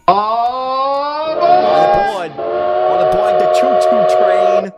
On aboard the choo-choo train.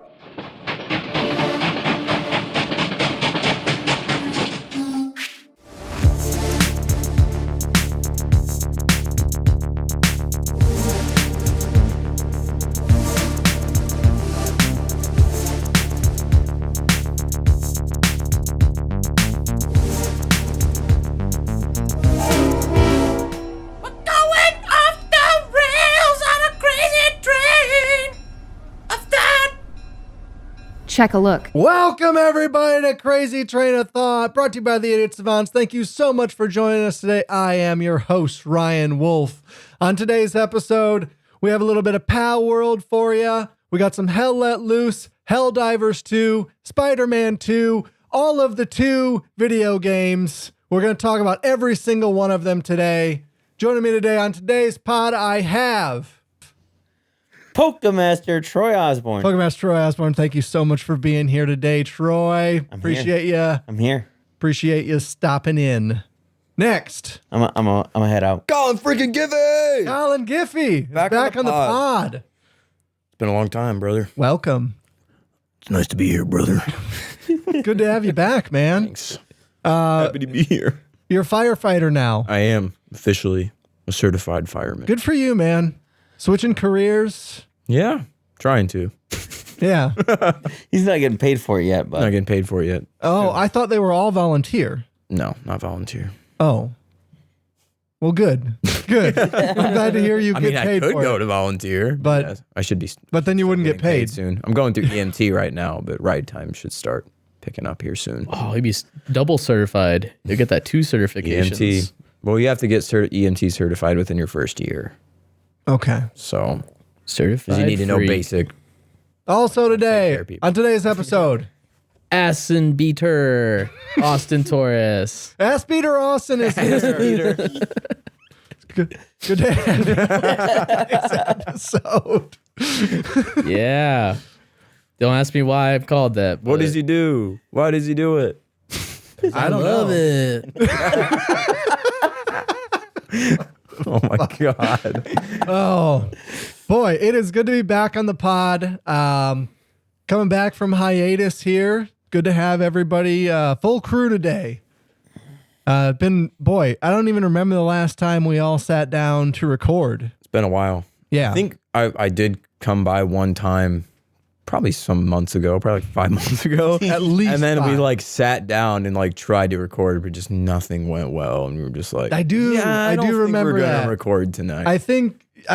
Checkalook. Welcome everybody to Crazy Train of Thought, brought to you by the Idiot Savants. Thank you so much for joining us today. I am your host, Ryan Wolf. On today's episode, we have a little bit of Palworld for you. We got some Hell Let Loose, Helldivers 2, Spider-Man 2, all of the 2 video games. We're going to talk about every single one of them today. Joining me today on today's pod, I have Palmaster Troy Osborn. Palmaster Troy Osborn, thank you so much for being here today, Troy. Appreciate you. I'm here. Appreciate you stopping in. Next, I'm a head out. Colin Freakin Giffy! Colin Giffy, back on the pod. It's been a long time, brother. Welcome. It's nice to be here, brother. Good to have you back, man. Thanks. Happy to be here. You're a firefighter now. I am officially a certified fireman. Good for you, man. Switching careers. Yeah, trying to. Yeah. He's not getting paid for it yet, but Not getting paid for it yet. Oh, I thought they were all volunteer. No, not volunteer. Oh. Well, good. Good. I'm glad to hear you I get mean, I paid could for go it. to volunteer, But- yes, I should be. But then you wouldn't get getting paid. soon. I'm going through EMT right now, but ride time should start picking up here soon. Oh, he'd be double certified. You get that 2 certifications. EMT. Well, you have to get EMT certified within your first year. Okay. So, Certified. because you need to know free. basic. Also today, care of people. on today's episode, Asin beater, Austyn Torres. Ass Beater Austin is here. Good to have you on today's episode. Yeah. Don't ask me why I've called that. What does he do? Why does he do it? I don't love it. Oh my God. Oh, boy, it is good to be back on the pod. Coming back from hiatus here. Good to have everybody, full crew today. I don't even remember the last time we all sat down to record. It's been a while. Yeah. I think I did come by one time, probably some months ago, probably like 5 months ago. At least And then we 5. like sat down and like tried to record, but just nothing went well. And we were just like, I do remember we're that. gonna record tonight. I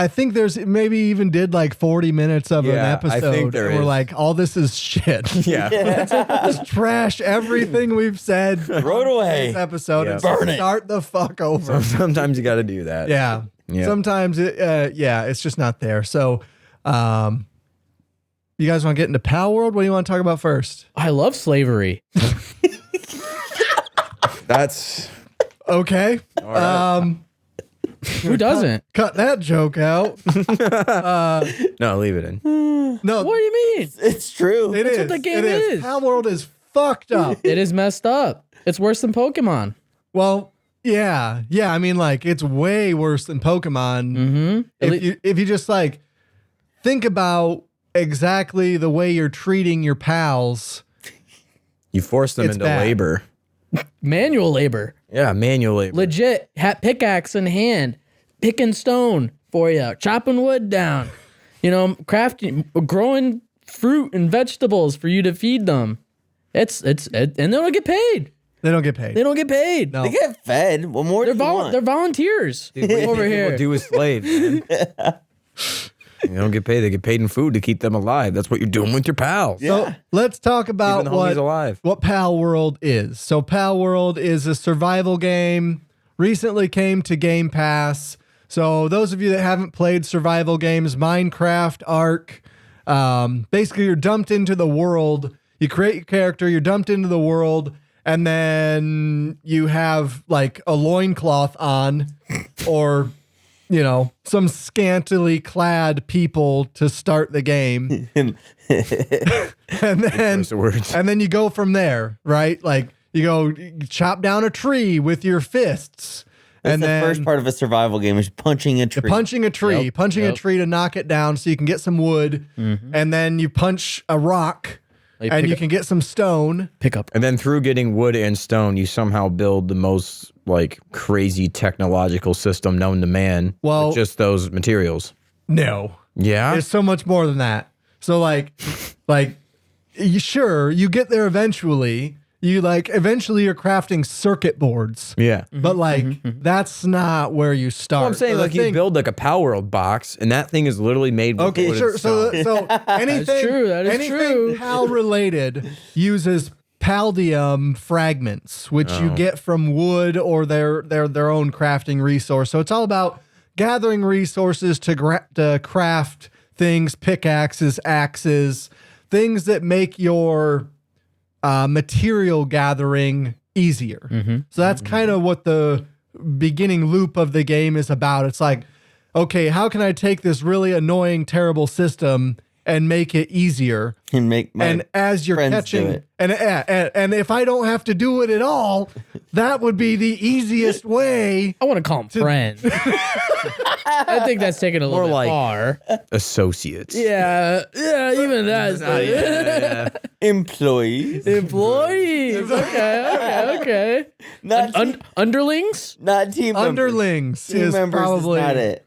think there's maybe even did like 40 minutes of an Yeah, I episode. think there and we're is. like, all this is shit. yeah. Just trash everything we've said. throw it away. This episode Yeah. and Burn it. start the fuck over. Sometimes you got to do that. Yeah. Yeah. Sometimes it's just not there. So, you guys want to get into Palworld? What do you want to talk about first? I love slavery. That's Okay. right. Who doesn't? Cut that joke out. no, leave it in. No, What do you mean? It's true. it is. what the game It is. Palworld is fucked up. It is messed up. It's worse than Pokemon. Well, yeah. I mean, like, it's way worse than Pokemon. Mm-hmm. If you just like think about exactly the way you're treating your pals. You force them It's into bad. labor. Manual labor. Yeah, manual labor. Legit. Pickaxe in hand. Picking stone for you. Chopping wood down. Crafting, growing fruit and vegetables for you to feed them. And they don't get paid. They don't get paid. They don't get paid. No. They get fed. What more do you want? They're volunteers Dude, what do you over think here. people do as slaves, man? They don't get paid. They get paid in food to keep them alive. That's what you're doing with your pals. So let's talk about Keeping the homies alive. what Palworld is. So Palworld is a survival game. Recently came to Game Pass. So those of you that haven't played survival games, Minecraft, Ark, basically you're dumped into the world. You create your character, you're dumped into the world, and then you have like a loincloth on or some scantily clad people to start the game. and Choice of words. then you go from there, right? Like you chop down a tree with your fists That's And the then first part of a survival game is punching a tree. punching a tree, Yep, punching a yep. tree to knock it down so you can get some wood. And then you punch a rock Like, and pick you up- can get some stone. pick up. And then through getting wood and stone, you somehow build the most like crazy technological system known to man. Well- with just those materials. No. Yeah. It's so much more than that. So you get there eventually. Eventually you're crafting circuit boards. Yeah. But that's not where you start. Well, I'm saying So the like you thing- build like a Palworld box, and that thing is literally made with Okay, wood sure. and So stone. anything, true, that is anything true. PAL related uses paldium fragments, which you get from wood or their own crafting resource. So it's all about gathering resources to craft things, pickaxes, axes, things that make your material gathering easier. So that's kind of what the beginning loop of the game is about. It's like, okay, how can I take this really annoying, terrible system and make it easier? and make my And as you're friends catching, do it. and if I don't have to do it at all, that would be the easiest way. I want to call them friends. I think that's taking a little More bit like- far. Associates. Yeah, even that's employees, employees. Okay. not Underlings? not team members. Underlings Team is members probably is not it.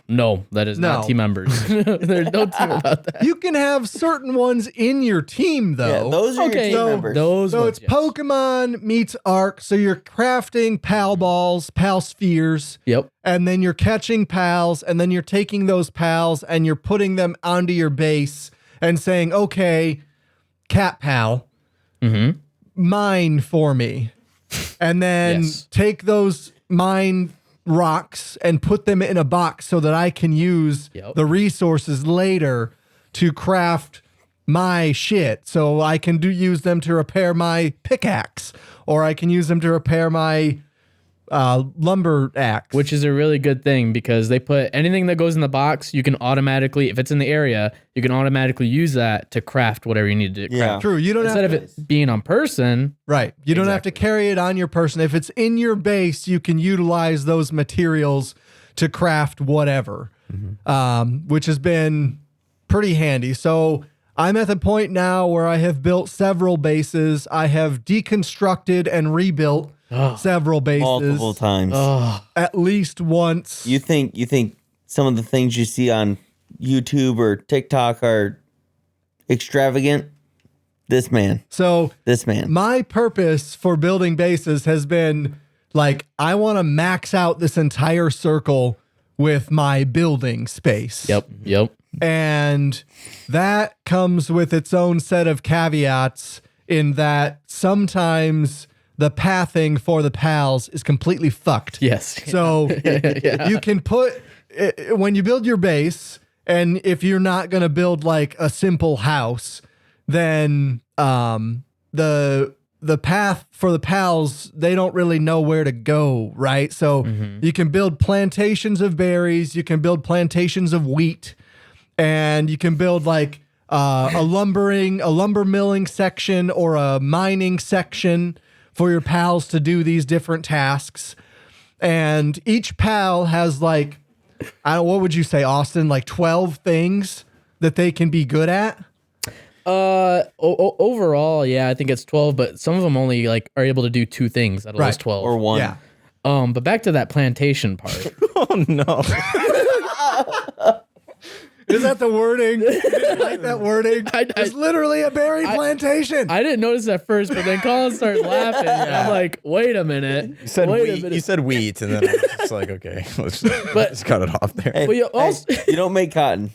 No, that is not No. team members. There's no team about that. You can have certain ones in your team though. Yeah, those are Okay, your team so members. those So ones, it's yes. Pokemon meets Ark. So you're crafting pal balls, pal spheres, Yep. and then you're catching pals, and then you're taking those pals and you're putting them onto your base and saying, okay, cat pal, mine for me. And then Yes. take those mine rocks and put them in a box so that I can use Yep. the resources later to craft my shit. So I can use them to repair my pickaxe, or I can use them to repair my lumber axe. Which is a really good thing because they put anything that goes in the box, you can automatically, if it's in the area, you can automatically use that to craft whatever you need to Yeah. craft. True. You don't Instead have of it being on person, right. You don't have to carry it on your person. If it's in your base, you can utilize those materials to craft whatever, which has been pretty handy. So I'm at the point now where I have built several bases. I have deconstructed and rebuilt several bases multiple times. at least once. You think some of the things you see on YouTube or TikTok are extravagant? This man. My purpose for building bases has been like, I want to max out this entire circle with my building space. Yep. And that comes with its own set of caveats in that sometimes the pathing for the pals is completely fucked. Yes. So you can put, when you build your base, and if you're not going to build like a simple house, then the path for the pals, they don't really know where to go, right? So you can build plantations of berries, you can build plantations of wheat, and you can build like a lumber milling section or a mining section for your pals to do these different tasks. And each pal has like, what would you say, Austin? Like 12 things that they can be good at? Overall, yeah, I think it's 12, but some of them only like are able to do 2 things out of those Right. 12. Or one. Yeah. But back to that plantation part. Oh no. Is that the wording? I like that wording. It's literally a berry plantation. I didn't notice at first, but then Colin started laughing. And I'm like, wait a minute. You said wait a wheat. minute. You said wheat, and then I was just like, okay, let's cut it off there. Hey, Well, you also- you don't make cotton.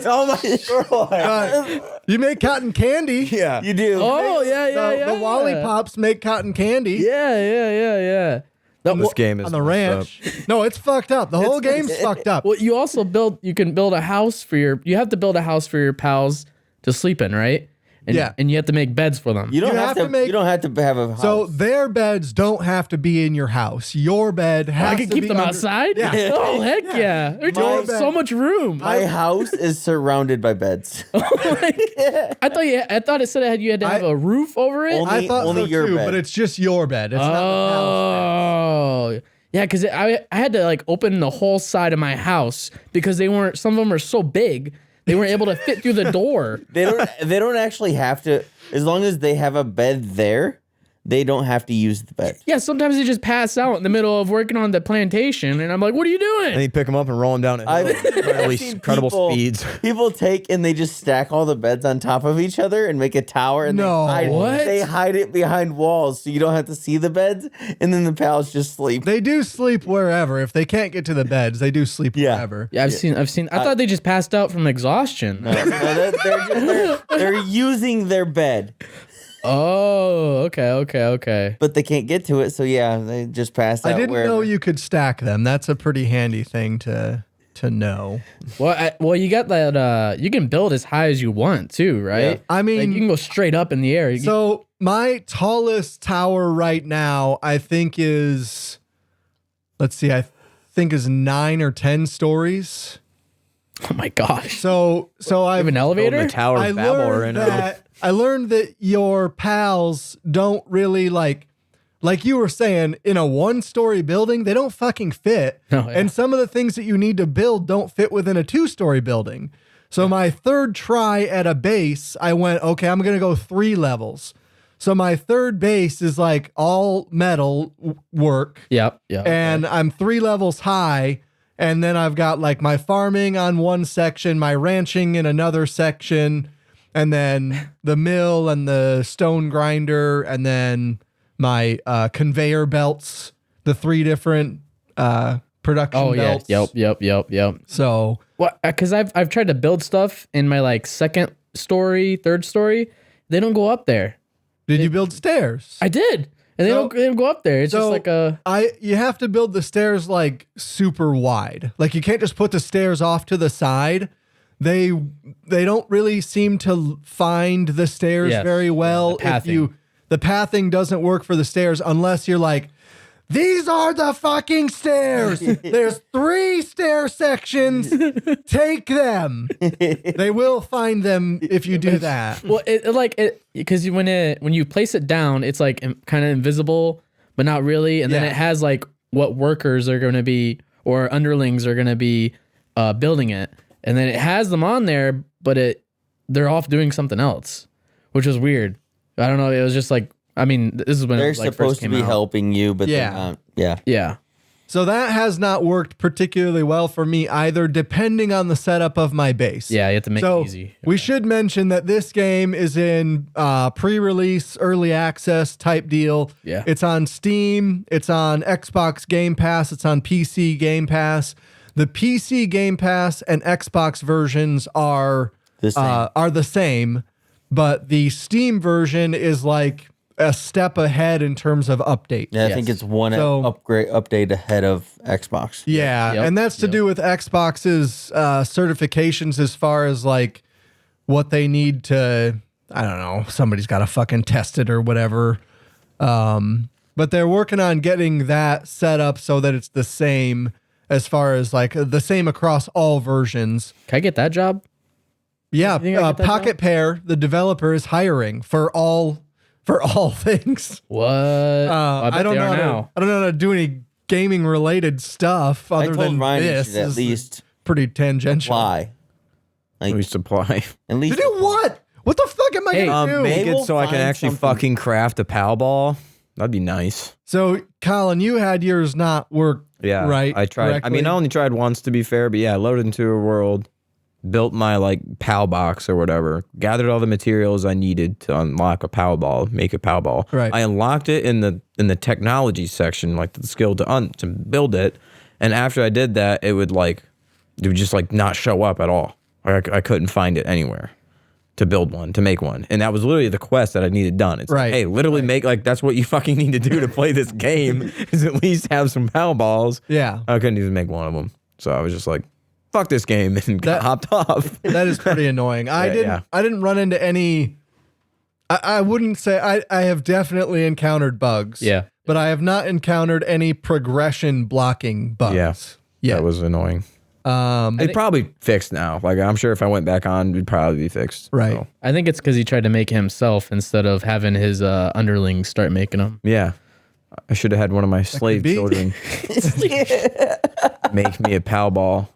Oh my! You make cotton candy. Yeah. You do. Oh, yeah. The Lollipops make cotton candy. Yeah. This game is On the messed ranch. No, it's fucked up. The whole game's fucked up. Well, you also you can build a house for you have to build a house for your pals to sleep in, right? And, Yeah. And you have to make beds for them. You don't You have have to. to make- You don't have to have a house. So their beds don't have to be in your house. Your bed has I can to keep be them under- outside? Yeah. Oh, heck yeah. There's My so bed. much room. my house is surrounded by beds. I thought it said you had to have a roof over it. Only- I thought only so your too, bed. but it's just your bed. It's not the pal's bed. Oh. Yeah, because I had to like open the whole side of my house because some of them are so big they weren't able to fit through the door. They don't actually have to, as long as they have a bed there, they don't have to use the bed. Yeah, sometimes they just pass out in the middle of working on the plantation, and I'm like, "What are you doing?" And you pick them up and roll them down at incredible speeds. People take and they just stack all the beds on top of each other and make a tower, and they hide it behind walls so you don't have to see the beds, and then the pals just sleep. They do sleep wherever. If they can't get to the beds, they do sleep wherever. Yeah, I've seen. I thought they just passed out from exhaustion. They're using their bed. Oh, okay. But they can't get to it, so yeah, they just pass out. I didn't wherever. know you could stack them. That's a pretty handy thing to know. Well, you got that. You can build as high as you want too, right? Yeah. I mean, like you can go straight up in the air. So my tallest tower right now, I think is, let's see, I think is 9 or 10 stories. Oh my gosh! So I have an elevator. The Tower of Babel right now. I learned that your pals don't really like you were saying, in a 1-story building, they don't fucking fit. Oh, yeah. And some of the things that you need to build don't fit within a 2-story building. So my third try at a base, I went, okay, I'm going to go 3 levels. So my third base is like all metal work. Yep. And I'm 3 levels high. And then I've got like my farming on one section, my ranching in another section, and then the mill and the stone grinder, and then my conveyor belts, the 3 different production belts. Yep. So, well, because I've tried to build stuff in my like 2nd story, 3rd story, they don't go up there. did you build stairs? I did, and they don't go up there. It's just like you have to build the stairs like super wide. Like you can't just put the stairs off to the side. They don't really seem to find the stairs very well. Yeah, the pathing doesn't work for the stairs unless you're like, these are the fucking stairs. There's 3 stair sections. Take them. They will find them if you do that. Well, because when you place it down, it's like kind of invisible, but not really. And then it has like what workers are going to be or underlings are going to be building it. And then it has them on there, but they're off doing something else, which was weird. I don't know. It was just like, I mean, this is when they're it like supposed first to came be out. helping you, but they're not. Yeah. Yeah. So that has not worked particularly well for me either, depending on the setup of my base. Yeah, you have to make it easy. We should mention that this game is in pre-release, early access type deal. Yeah. It's on Steam. It's on Xbox Game Pass. It's on PC Game Pass. The PC Game Pass and Xbox versions are the same, but the Steam version is like a step ahead in terms of update. Yeah, I think it's one update ahead of Xbox. Yeah, and that's to do with Xbox's certifications as far as like what they need to, I don't know, somebody's got to fucking test it or whatever. But they're working on getting that set up so that it's the same as far as like the same across all versions. Can I get that job? Yeah, Pocket Pair, the developer, is hiring for all things. What? I don't know. I don't know how to do any gaming related stuff other than Ryan this. should at least pretty tangential. apply. Like, We supply. at least To do what? What the fuck am I gonna do? Make Maybe it so I can find actually something. fucking craft a pal ball. That'd be nice. So, Colin, you had yours not work Yeah, right. I tried. correctly? I mean, I only tried once to be fair, but yeah, I loaded into a world, built my like PAL box or whatever, gathered all the materials I needed to unlock a PAL ball, make a PAL ball. Right. I unlocked it in the technology section, like the skill to build it, and after I did that, it would just like not show up at all. Like I couldn't find it anywhere to build one, to make one, and that was literally the quest that I needed done. It's Right. like, hey, literally make like that's what you fucking need to do to play this game is at least have some PAL balls. Yeah. I couldn't even make one of them, so I was just like, fuck this game, and hopped off. That is pretty annoying. I didn't run into any. I wouldn't say I have definitely encountered bugs. Yeah. But I have not encountered any progression blocking bugs. Yeah, that was annoying. It's probably fixed now. Like I'm sure if I went back on, it'd probably be fixed. Right. So, I think it's because he tried to make it himself instead of having his underlings start making them. yeah. I should have had one of my slave be. children make me a pal ball.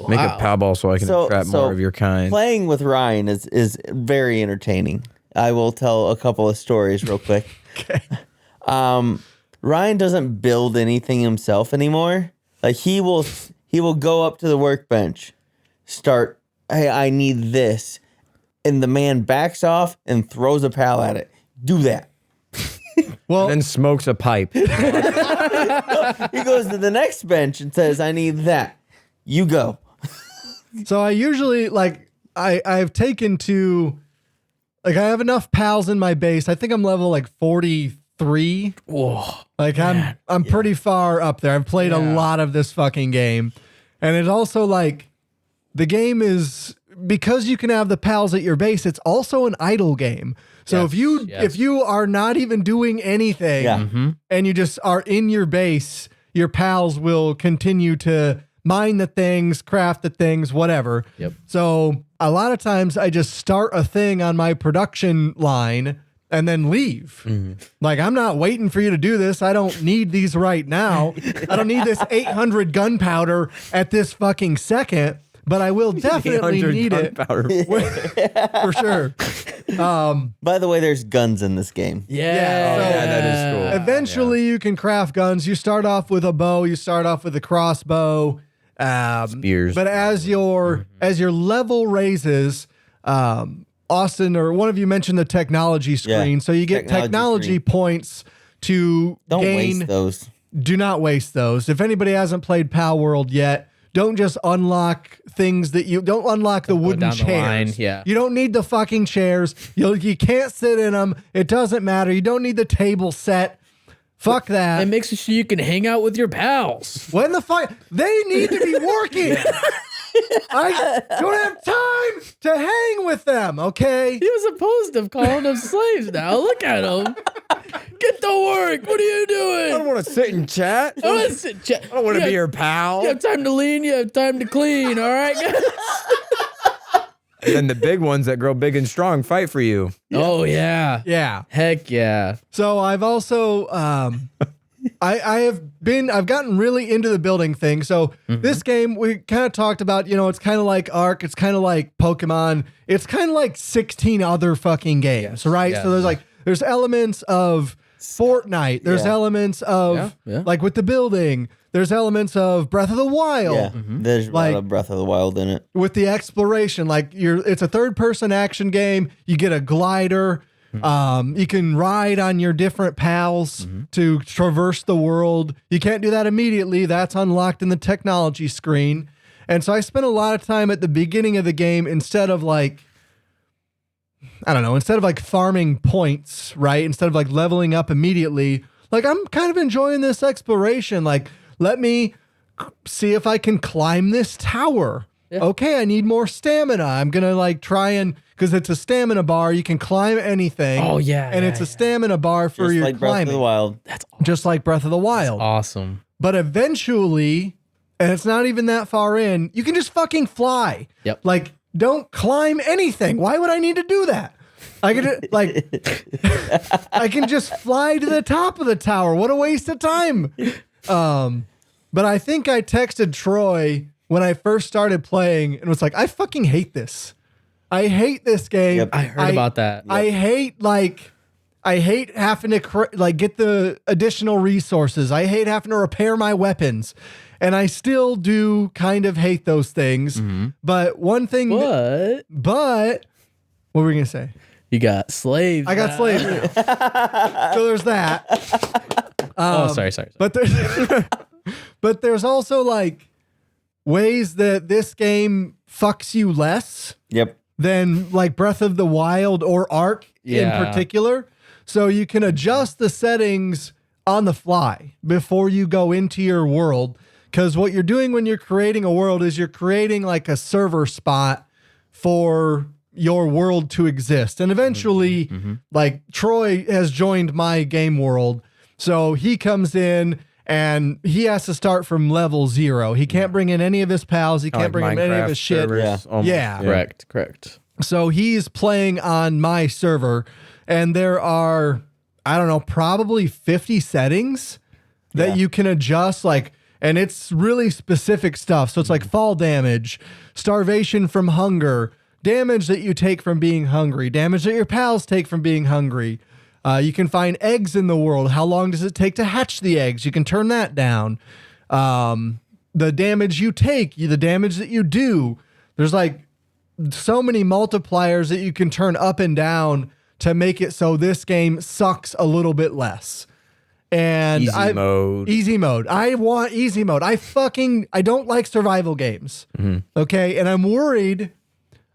Make a pal ball so I can attract more of your kind. Playing with Ryan is very entertaining. I will tell a couple of stories real quick. Okay. Ryan doesn't build anything himself anymore. Like he will go up to the workbench, start, hey, I need this. And the man backs off and throws a pal at it. Do that. Well, And then smokes a pipe. He goes to the next bench and says, I need that. You go. so I usually I've taken to I have enough pals in my base. I think I'm level 43. Whoa. I'm pretty far up there. I've played a lot of this fucking game. And it's also the game is, because you can have the pals at your base, it's also an idle game. So if you are not even doing anything and you just are in your base, your pals will continue to mine the things, craft the things, whatever. Yep. So a lot of times I just start a thing on my production line and then leave. I'm not waiting for you to do this. I don't need these right now. I don't need this 800 gunpowder at this fucking second, but I will definitely need it for sure. By the way, there's guns in this game. Yeah. that is cool. Eventually you can craft guns. You start off with a bow, you start off with a crossbow. Spears. But as your level raises, Austin or one of you mentioned the technology screen. Yeah, So you get technology points to Don't gain. waste those. Do not waste those. If anybody hasn't played Palworld yet, don't just unlock things that don't unlock the wooden down the chairs. line, yeah. You don't need the fucking chairs. You can't sit in them. It doesn't matter. You don't need the table set. Fuck that. It makes it so you can hang out with your pals. When the fuck they need to be working. I don't have time to hang with them, okay? He was opposed to calling them slaves now. Look at him. Get to work. What are you I don't doing? want to sit and chat. I don't want to be your pal. You have time to lean, you have time to clean, all right, guys? And then the big ones that grow big and strong fight for you. Oh, yeah. Yeah. Heck yeah. So I've also I've gotten really into the building thing. So this game we kind of talked about, it's kind of like Ark, it's kind of like Pokemon, it's kind of like 16 other fucking games, right? yes. So there's elements of Fortnite, there's elements of with the building, there's elements of Breath of the Wild. Yeah, there's a lot of Breath of the Wild in it. With the exploration, it's a third-person action game. You get a glider. You can ride on your different pals to traverse the world. You can't do that immediately. That's unlocked in the technology screen. And so I spent a lot of time at the beginning of the game instead of farming points, right? Instead of leveling up immediately. I'm kind of enjoying this exploration. Let me see if I can climb this tower. Yeah. Okay, I need more stamina. I'm going to try and, because it's a stamina bar, you can climb anything. Oh, yeah. And it's a stamina bar for your climbing. Breath of the Wild. That's awesome. Just like Breath of the Wild. That's awesome. But eventually, and it's not even that far in, you can just fucking fly. Yep. Don't climb anything. Why would I need to do that? I can I can just fly to the top of the tower. What a waste of time. But I think I texted Troy when I first started playing and was like, I fucking hate this. I hate this game. Yep. I heard about that. Yep. I hate having to get the additional resources. I hate having to repair my weapons. And I still do kind of hate those things. But one thing What? But what were we going to say? You got slaves. I got now. slaves. So there's that. Sorry. But there's also ways that this game fucks you less than Breath of the Wild or Ark in particular. So you can adjust the settings on the fly before you go into your world. Because what you're doing when you're creating a world is you're creating a server spot for your world to exist. And eventually, Troy has joined my game world. So he comes in and he has to start from level 0. He can't bring in any of his pals. He can't bring in any of his shit. Yeah. Correct. So he's playing on my server, and there are, I don't know, probably 50 settings that you can adjust, like, and it's really specific stuff. So it's like fall damage, starvation from hunger, damage that you take from being hungry, damage that your pals take from being hungry. You can find eggs in the world. How long does it take to hatch the eggs? You can turn that down. The damage you take, the damage that you do. There's like so many multipliers that you can turn up and down to make it so this game sucks a little bit less. And Easy mode. Easy mode. I want easy mode. I don't like survival games. Okay. And I'm worried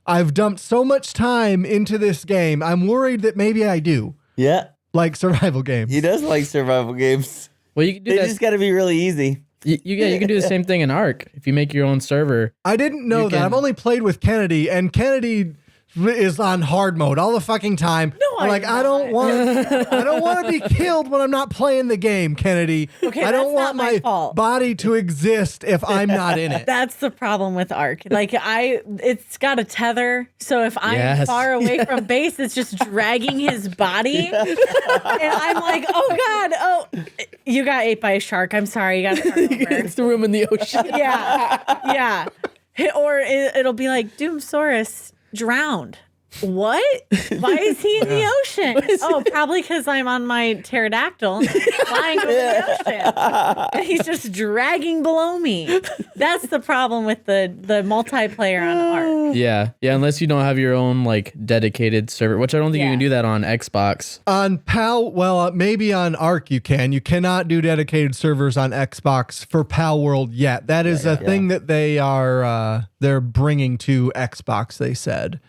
I've dumped so much time into this game. I'm worried that maybe I do. Yeah. Like survival games. He does like survival games. Well, you can do They that. just got to be really easy. You can do the same thing in Ark if you make your own server. I didn't know that. I've only played with Kennedy, and Kennedy is on hard mode all the fucking time. No, I'm like, I don't want to be killed when I'm not playing the game, Kennedy. Okay, I don't that's want not my fault. body to exist if I'm not in it. That's the problem with Ark. Like it's got a tether, so if I'm far away from base, it's just dragging his body, and I'm like, oh god, you got ate by a shark. I'm sorry, you got to Threw him in the ocean. yeah. Or it'll be like Doomsaurus drowned. What? Why is he in the ocean? Oh, probably because I'm on my pterodactyl flying over the ocean. And he's just dragging below me. That's the problem with the multiplayer on Ark. Yeah, unless you don't have your own like dedicated server, which I don't think you can do that on Xbox. On maybe on Ark you can. You cannot do dedicated servers on Xbox for Palworld yet. That is a thing that they're bringing to Xbox, they said.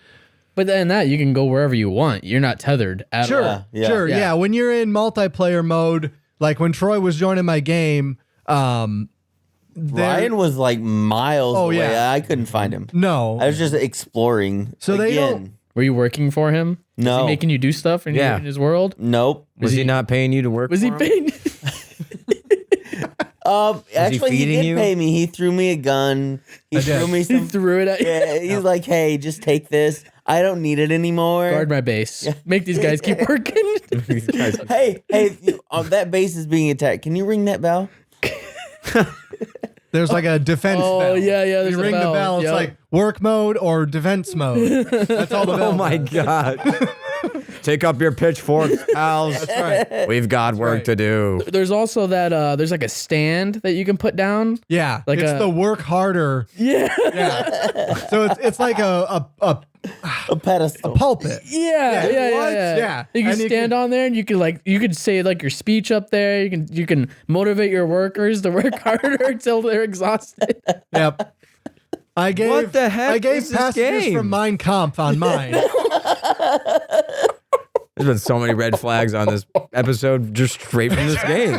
But then that you can go wherever you want. You're not tethered at all. Sure. Yeah. When you're in multiplayer mode, like when Troy was joining my game, Ryan was like miles away. yeah. I couldn't find him. No. I was just exploring. So they again. don't. Were you working for him? No. Was he making you do stuff in his world? Nope. Was he not paying you to work? Was he for him? paying? Actually, he feeding did you? pay me. He threw me a gun. He threw me He some. threw it at you. Yeah, he's like, "Hey, just take this. I don't need it anymore." Guard my base. Make these guys keep working. Hey, that base is being attacked. Can you ring that bell? There's like a defense bell. yeah. There's You a ring the bell, it's Yep. like work mode or defense mode. That's all the bell. Oh my god! Take up your pitchforks, pals. That's right. We've got work to do. There's also that there's like a stand that you can put down. Yeah. Like it's a- the work harder. Yeah. Yeah. So it's like a pedestal. pulpit. Yeah. Yeah. You can And you stand can- on there and you could say like your speech up there. You can motivate your workers to work harder until they're exhausted. Yep. I gave What the heck I gave is this passages game? from Mein Kampf on mine. There's been so many red flags on this episode just straight from this game.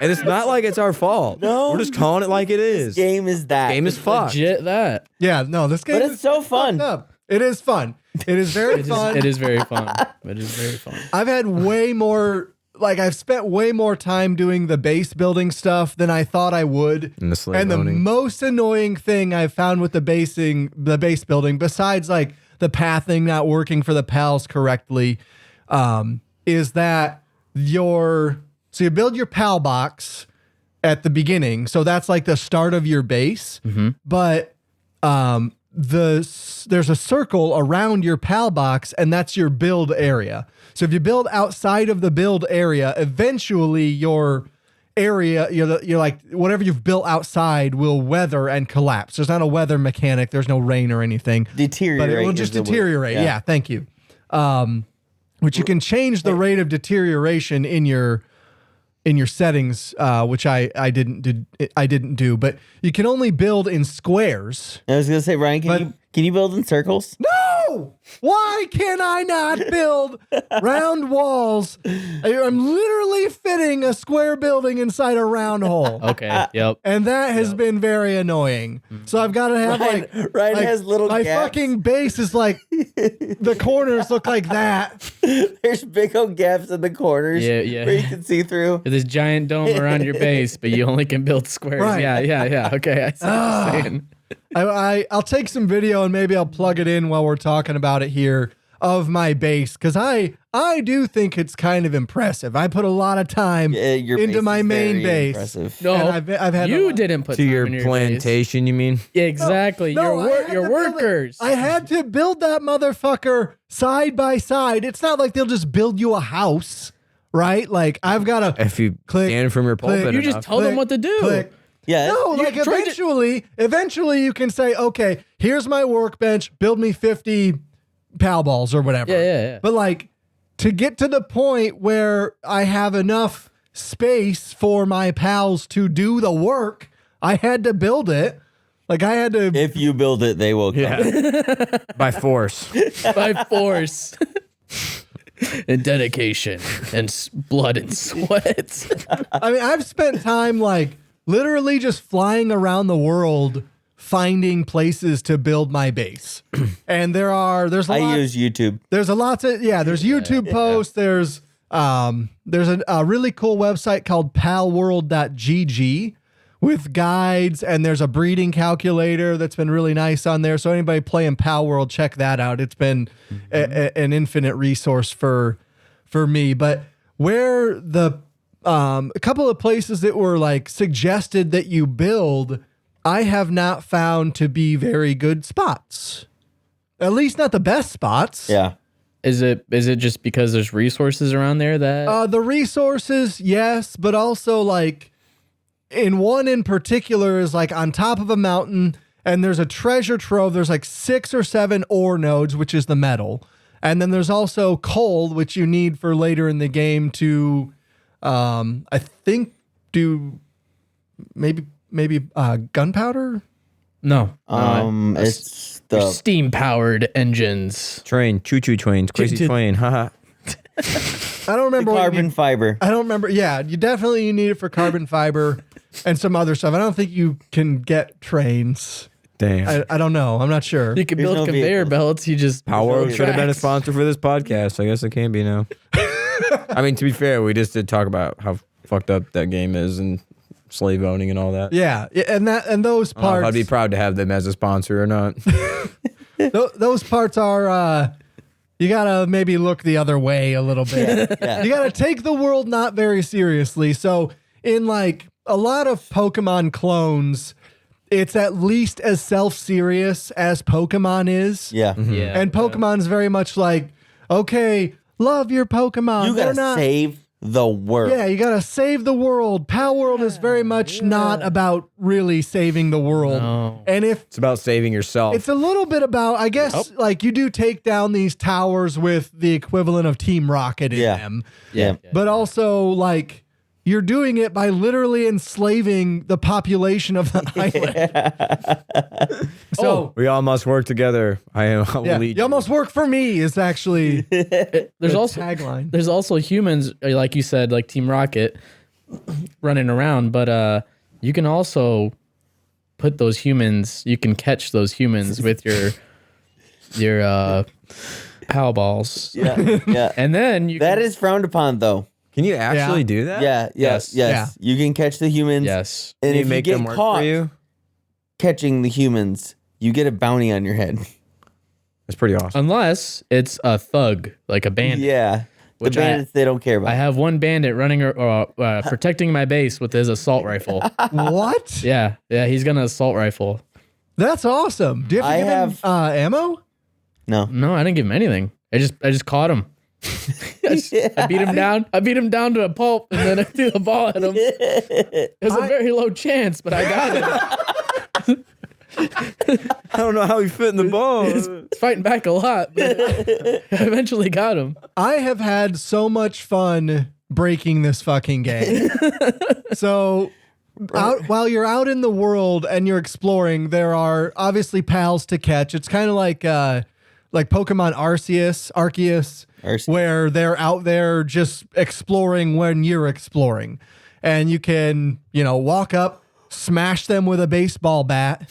And it's not like it's our fault. No. We're just calling it like it is. Game is that. Game is fucked. Legit that. Yeah, no, this game But it's so fun. fucked up. It is fun. It is very fun. It is very fun. It is very fun. I've had way more, like I've spent way more time doing the base building stuff than I thought I would. And the slave And the owning. most annoying thing I've found with the base building, besides like the pathing not working for the pals correctly, is that you build your pal box at the beginning. So that's like the start of your base. But there's a circle around your pal box, and that's your build area. So if you build outside of the build area, eventually your area, you're like whatever you've built outside will weather and collapse. There's not a weather mechanic. There's no rain or anything. Deteriorate. But it will is just the word. deteriorate. Yeah, thank you. Which you can change the rate of deterioration in your settings, which I didn't do. But you can only build in squares. I was gonna say, Ryan, can you build in circles? No! Why can I not build round walls? I'm literally fitting a square building inside a round hole. Okay. Yep. And that has been very annoying. So I've got to have Ryan has little my gaps. fucking base is like the corners look like that. There's big old gaps in the corners. Yeah. Where you can see through. This giant dome around your base, but you only can build squares. Right. Yeah. Okay. I see what you're saying. I'll take some video and maybe I'll plug it in while we're talking about it here. of my base because I do think it's kind of impressive. I put a lot of time Your into base my is main very base. impressive. No, And I've had you didn't put To time your in plantation, you mean? Base. Exactly. No, I had your to build it. workers. I had to build that motherfucker side by side. It's not like they'll just build you a house, right? Like I've got to If you Click, stand from your click. pulpit You just enough. tell them what to do. click. Yeah. No, like tried to- eventually you can say, okay, here's my workbench, build me 50 pal balls or whatever. Yeah. But like to get to the point where I have enough space for my pals to do the work, I had to build it. Like I had to. If you build it, they will come. Yeah. By force. By force. And dedication and blood and sweat. I mean, I've spent time like literally just flying around the world finding places to build my base. And there's a lot. I use YouTube. There's a lot to there's YouTube posts, there's a really cool website called Palworld.GG with guides, and there's a breeding calculator that's been really nice on there. So anybody playing Palworld, check that out. It's been an infinite resource for me. But where the a couple of places that were like suggested that you build, I have not found to be very good spots. At least not the best spots. Yeah. Is it just because there's resources around there that The resources, yes, but also like one in particular is like on top of a mountain and there's a treasure trove. There's like 6 or 7 ore nodes, which is the metal. And then there's also coal, which you need for later in the game to, I think, do maybe gunpowder. No. It's the steam powered engines. Train, choo-choo trains, crazy train, haha. I don't remember. carbon fiber. I don't remember. Yeah, you definitely need it for carbon fiber and some other stuff. I don't think you can get trains. Damn. I don't know. I'm not sure. You can There's build no conveyor vehicles. belts. You just Palworld should have been a tracks. sponsor for this podcast. I guess it can be now. I mean, to be fair, we just did talk about how fucked up that game is and slave owning and all that. Yeah, and those I don't know if parts. I'd be proud to have them as a sponsor or not. Those parts are. You gotta maybe look the other way a little bit. Yeah. You gotta take the world not very seriously. So in like a lot of Pokemon clones, it's at least as self-serious as Pokemon is. Yeah. Yeah. And Pokemon's very much like, okay, love your Pokemon. You They're gotta not. save the world. Yeah, you gotta save the world. Palworld is very much not about really saving the world. No. And if It's about saving yourself. it's a little bit about, I guess, like you do take down these towers with the equivalent of Team Rocket in Yeah. them, Yeah. but also like you're doing it by literally enslaving the population of the island. So We all must work together. I will yeah, lead you almost work for me is actually There's the also tagline. there's also humans, like you said, like Team Rocket, running around. But you can also put those humans. You can catch those humans with your pal balls, Yeah. Yeah. and then you That can, is frowned upon, though. Can you actually Yeah. do that? Yeah. Yes. Yes. Yes. You can catch the humans. yes. And Can you if you make get them work caught for you? catching the humans, you get a bounty on your head. That's pretty awesome. Unless it's a thug, like a bandit. Yeah. The Which bandits they don't care about. I have one bandit running protecting my base with his assault rifle. What? Yeah, he's gonna assault rifle. That's awesome. Do you have to I give have- him ammo? no. No, I didn't give him anything. I just caught him. I beat him down. I beat him down to a pulp, and then I threw the ball at him. It was a very low chance, but I got him. I don't know how he fit in the ball. He's fighting back a lot, but I eventually got him. I have had so much fun breaking this fucking game. So, while you're out in the world and you're exploring, there are obviously pals to catch. It's kind of like Pokemon Arceus, where they're out there just exploring when you're exploring, and you can walk up, smash them with a baseball bat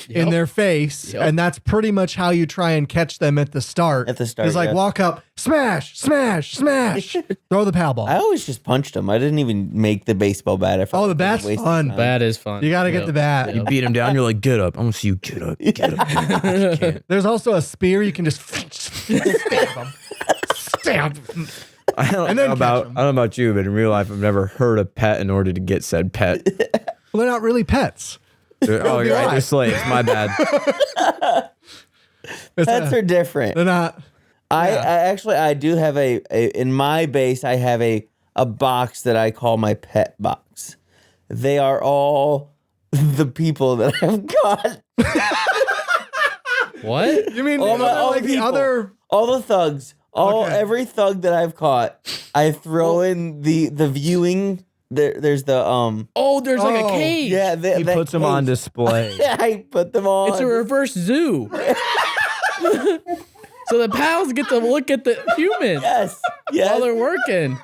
in their face, and that's pretty much how you try and catch them at the start. At the start, it's like yeah. walk up, smash, smash, smash, throw the pal ball. I always just punched him. I didn't even make the baseball bat. I felt Oh, the like it was bat's a waste of fun. time. That is fun. You got to get Yep. the bat. You beat him down. You're like, get up. I'm gonna see you get up. Get up. There's also a spear you can just Stab him. I don't And then know catch 'em. I don't know about you, but in real life, I've never hurt a pet in order to get said pet. Well, they're not really pets. Oh, you're right. why. They're slaves. My bad. Pets are different. They're not. I actually I do have a in my base I have a box that I call my pet box. They are all the people that I've got. What? You mean All the the people. other? All the thugs. Okay. Every thug that I've caught, I throw in the viewing. There's the Oh, there's like a Oh, cage. yeah. He puts them on display. I put them on. It's a reverse zoo. So the pals get to look at the human yes. while Yes. they're working.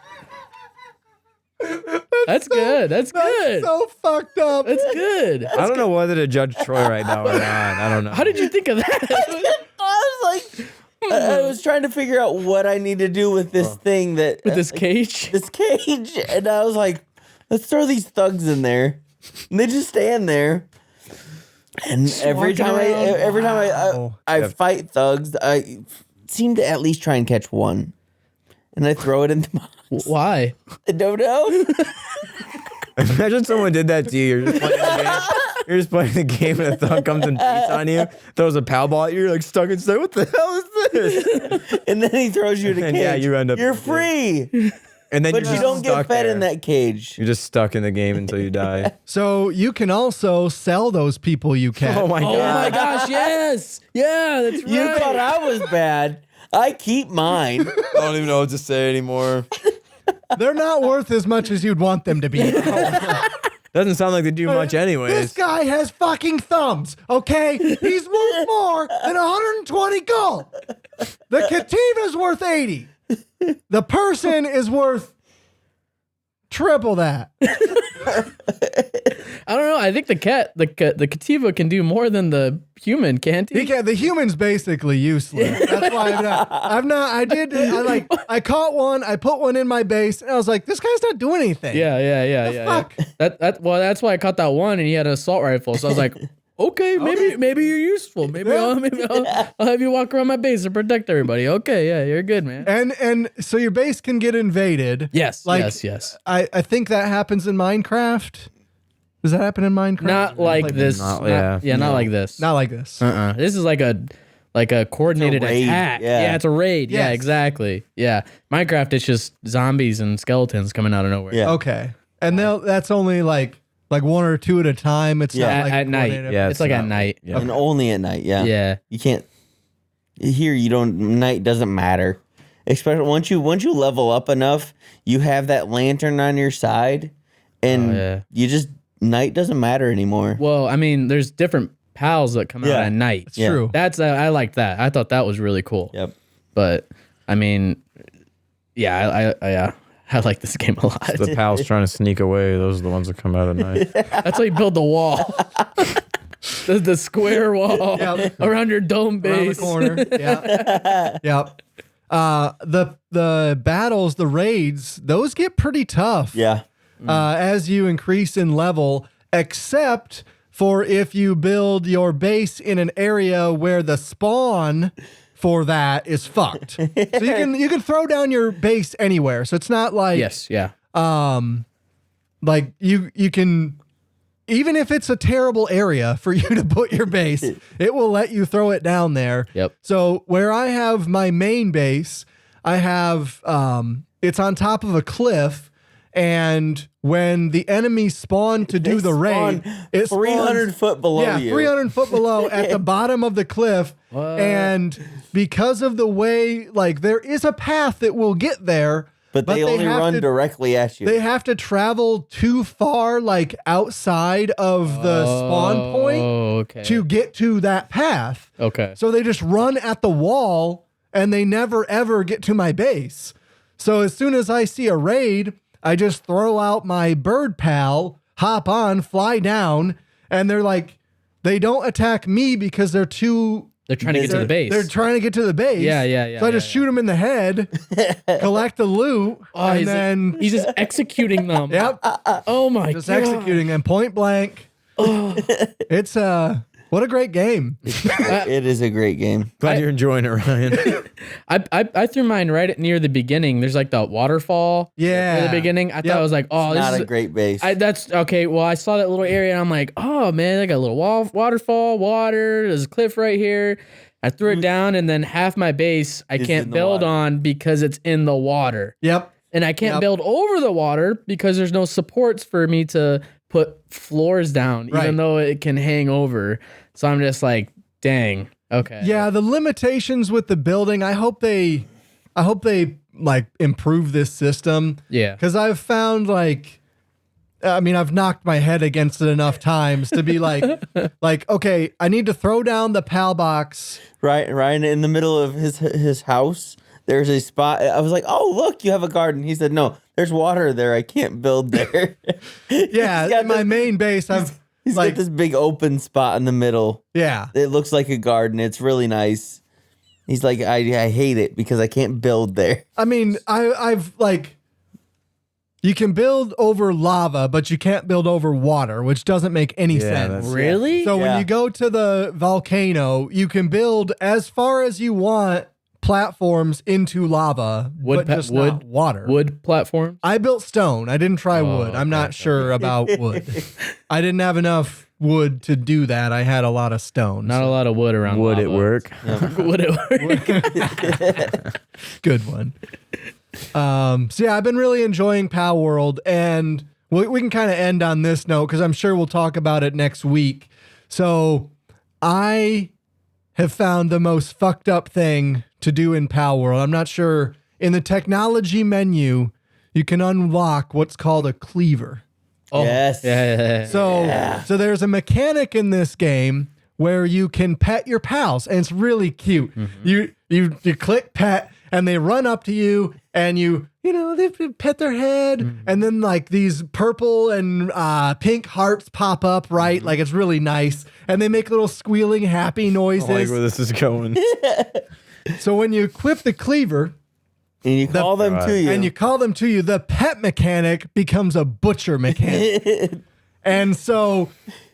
That's good. That's good. So fucked up. That's good. I don't know whether to judge Troy right now or not. I don't know. How did you think of that? I was like, I was trying to figure out what I need to do with this thing that With this cage? this cage, and I was like, let's throw these thugs in there, and they just stand there. And every walking time Wow. I fight thugs, I seem to at least try and catch one, and I throw it in the box. Why? I don't know. Imagine someone did that to you. You're just playing the game. You're just playing the game and a thug comes and beats on you, throws a pal ball at you, you're like stuck inside. What the hell is this? And then he throws you in a And cage. yeah, you end up You're in the free, And then but you're you just don't get stuck fed there. in that cage. You're just stuck in the game until you die. So you can also sell those people you catch. Oh my Oh god. my gosh, yes. Yeah, that's right. You thought I was bad. I keep mine. I don't even know what to say anymore. They're not worth as much as you'd want them to be. Doesn't sound like they do much This anyways. guy has fucking thumbs, okay? He's worth more than 120 gold. The Kativa's worth 80. The person is worth triple that. I don't know. I think the Kativa can do more than the human, can't he? He can, the human's basically useless. That's why I caught one, I put one in my base, and I was like, this guy's not doing anything. Yeah. Fuck. That's why I caught that one, and he had an assault rifle. So I was like, okay, maybe you're useful. Maybe I'll have you walk around my base and protect everybody. Okay, yeah, you're good, man. And so your base can get invaded. Yes, Like, yes. I think that happens in Minecraft. Does that happen in Minecraft? Not like this. Not- Not like this. Not like this. This is like a coordinated raid, attack. yeah. It's a raid. Yeah, Yes. exactly. Yeah. Minecraft, it's just zombies and skeletons coming out of nowhere. Yeah. Okay. And that's only like one or two at a time. It's Yeah. not like At night. coordinated. Yeah, It's like at not- night. Yeah. And only at night. Yeah. Yeah. You can't. Here, you don't. Night doesn't matter. Especially once you level up enough, you have that lantern on your side, and yeah. you just night doesn't matter anymore. Well, I mean, there's different pals that come out Yeah. at night. It's true. That's I like that. I thought that was really cool. Yep. But I mean, yeah, I like this game a lot. The pals trying to sneak away. Those are the ones that come out at night. That's how you build the wall. the square wall Yep. around your dome Around the base. corner. Yeah. Yep. The battles, the raids, those get pretty tough. Yeah. As you increase in level, except for if you build your base in an area where the spawn for that is fucked. So you can throw down your base anywhere. So it's not like Yes, yeah. like you can, even if it's a terrible area for you to put your base, it will let you throw it down there. Yep. So where I have my main base, I have it's on top of a cliff, and when the enemies spawn to do the raid, it 300 spawns- foot below yeah, you. 300 foot below at the bottom of the cliff. And because of the way, like, there is a path that will get there, But they only have run to- directly at you. They have to travel too far, like outside of the spawn point, Oh, okay. to get to that path. Okay. So they just run at the wall and they never ever get to my base. So as soon as I see a raid, I just throw out my bird pal, hop on, fly down, and they're like, they don't attack me because they're too. They're trying to get to the base. They're trying to get to the base. Yeah. So I just shoot them in the head, collect the loot, and he's, then he's just executing them. yep, Oh my just god. executing them point blank. It's What a great game. It is a great game. Glad you're enjoying it, Ryan. I threw mine right near the beginning. There's like the waterfall. Yeah. Near the beginning. I thought I was like, oh, this Not is a great base. that's okay. Well, I saw that little area and I'm like, oh man, I got a little waterfall, water. There's a cliff right here. I threw it down and then half my base I It's can't in the build water. on because it's in the water. Yep. And I can't build over the water because there's no supports for me to put floors down, Right. even though it can hang over. So I'm just like, dang. Okay. Yeah, the limitations with the building, I hope they like improve this system. Yeah. Because I've found I've knocked my head against it enough times to be like, okay, I need to throw down the PAL box. Right in the middle of his house, there's a spot. I was like, oh, look, you have a garden. He said, no, there's water there. I can't build there. Yeah, got in my main base, He's got this big open spot in the middle. yeah. It looks like a garden. It's really nice. He's like, I hate it because I can't build there. I mean, I've you can build over lava, but you can't build over water, which doesn't make any sense. that's- Really? So when Yeah. you go to the volcano, you can build as far as you want platforms into lava, but just not water. Wood platform. I built stone. I didn't try wood. I'm not sure about wood. I didn't have enough wood to do that. I had a lot of stone. Not a lot of wood around. Would it lava. work? Would it work? Good one. So yeah, I've been really enjoying Palworld, and we can kind of end on this note because I'm sure we'll talk about it next week. So I have found the most fucked up thing to do in Palworld. I'm not sure. In the technology menu, you can unlock what's called a cleaver. Oh, Yes. Yeah. So there's a mechanic in this game where you can pet your pals, and it's really cute. You click pet, and they run up to you, and they pet their head, and then like these purple and pink hearts pop up, right? Like it's really nice, and they make little squealing happy I noises. like where this is going. So when you equip the cleaver And you call them to you. and you call them to you, the pet mechanic becomes a butcher mechanic. And so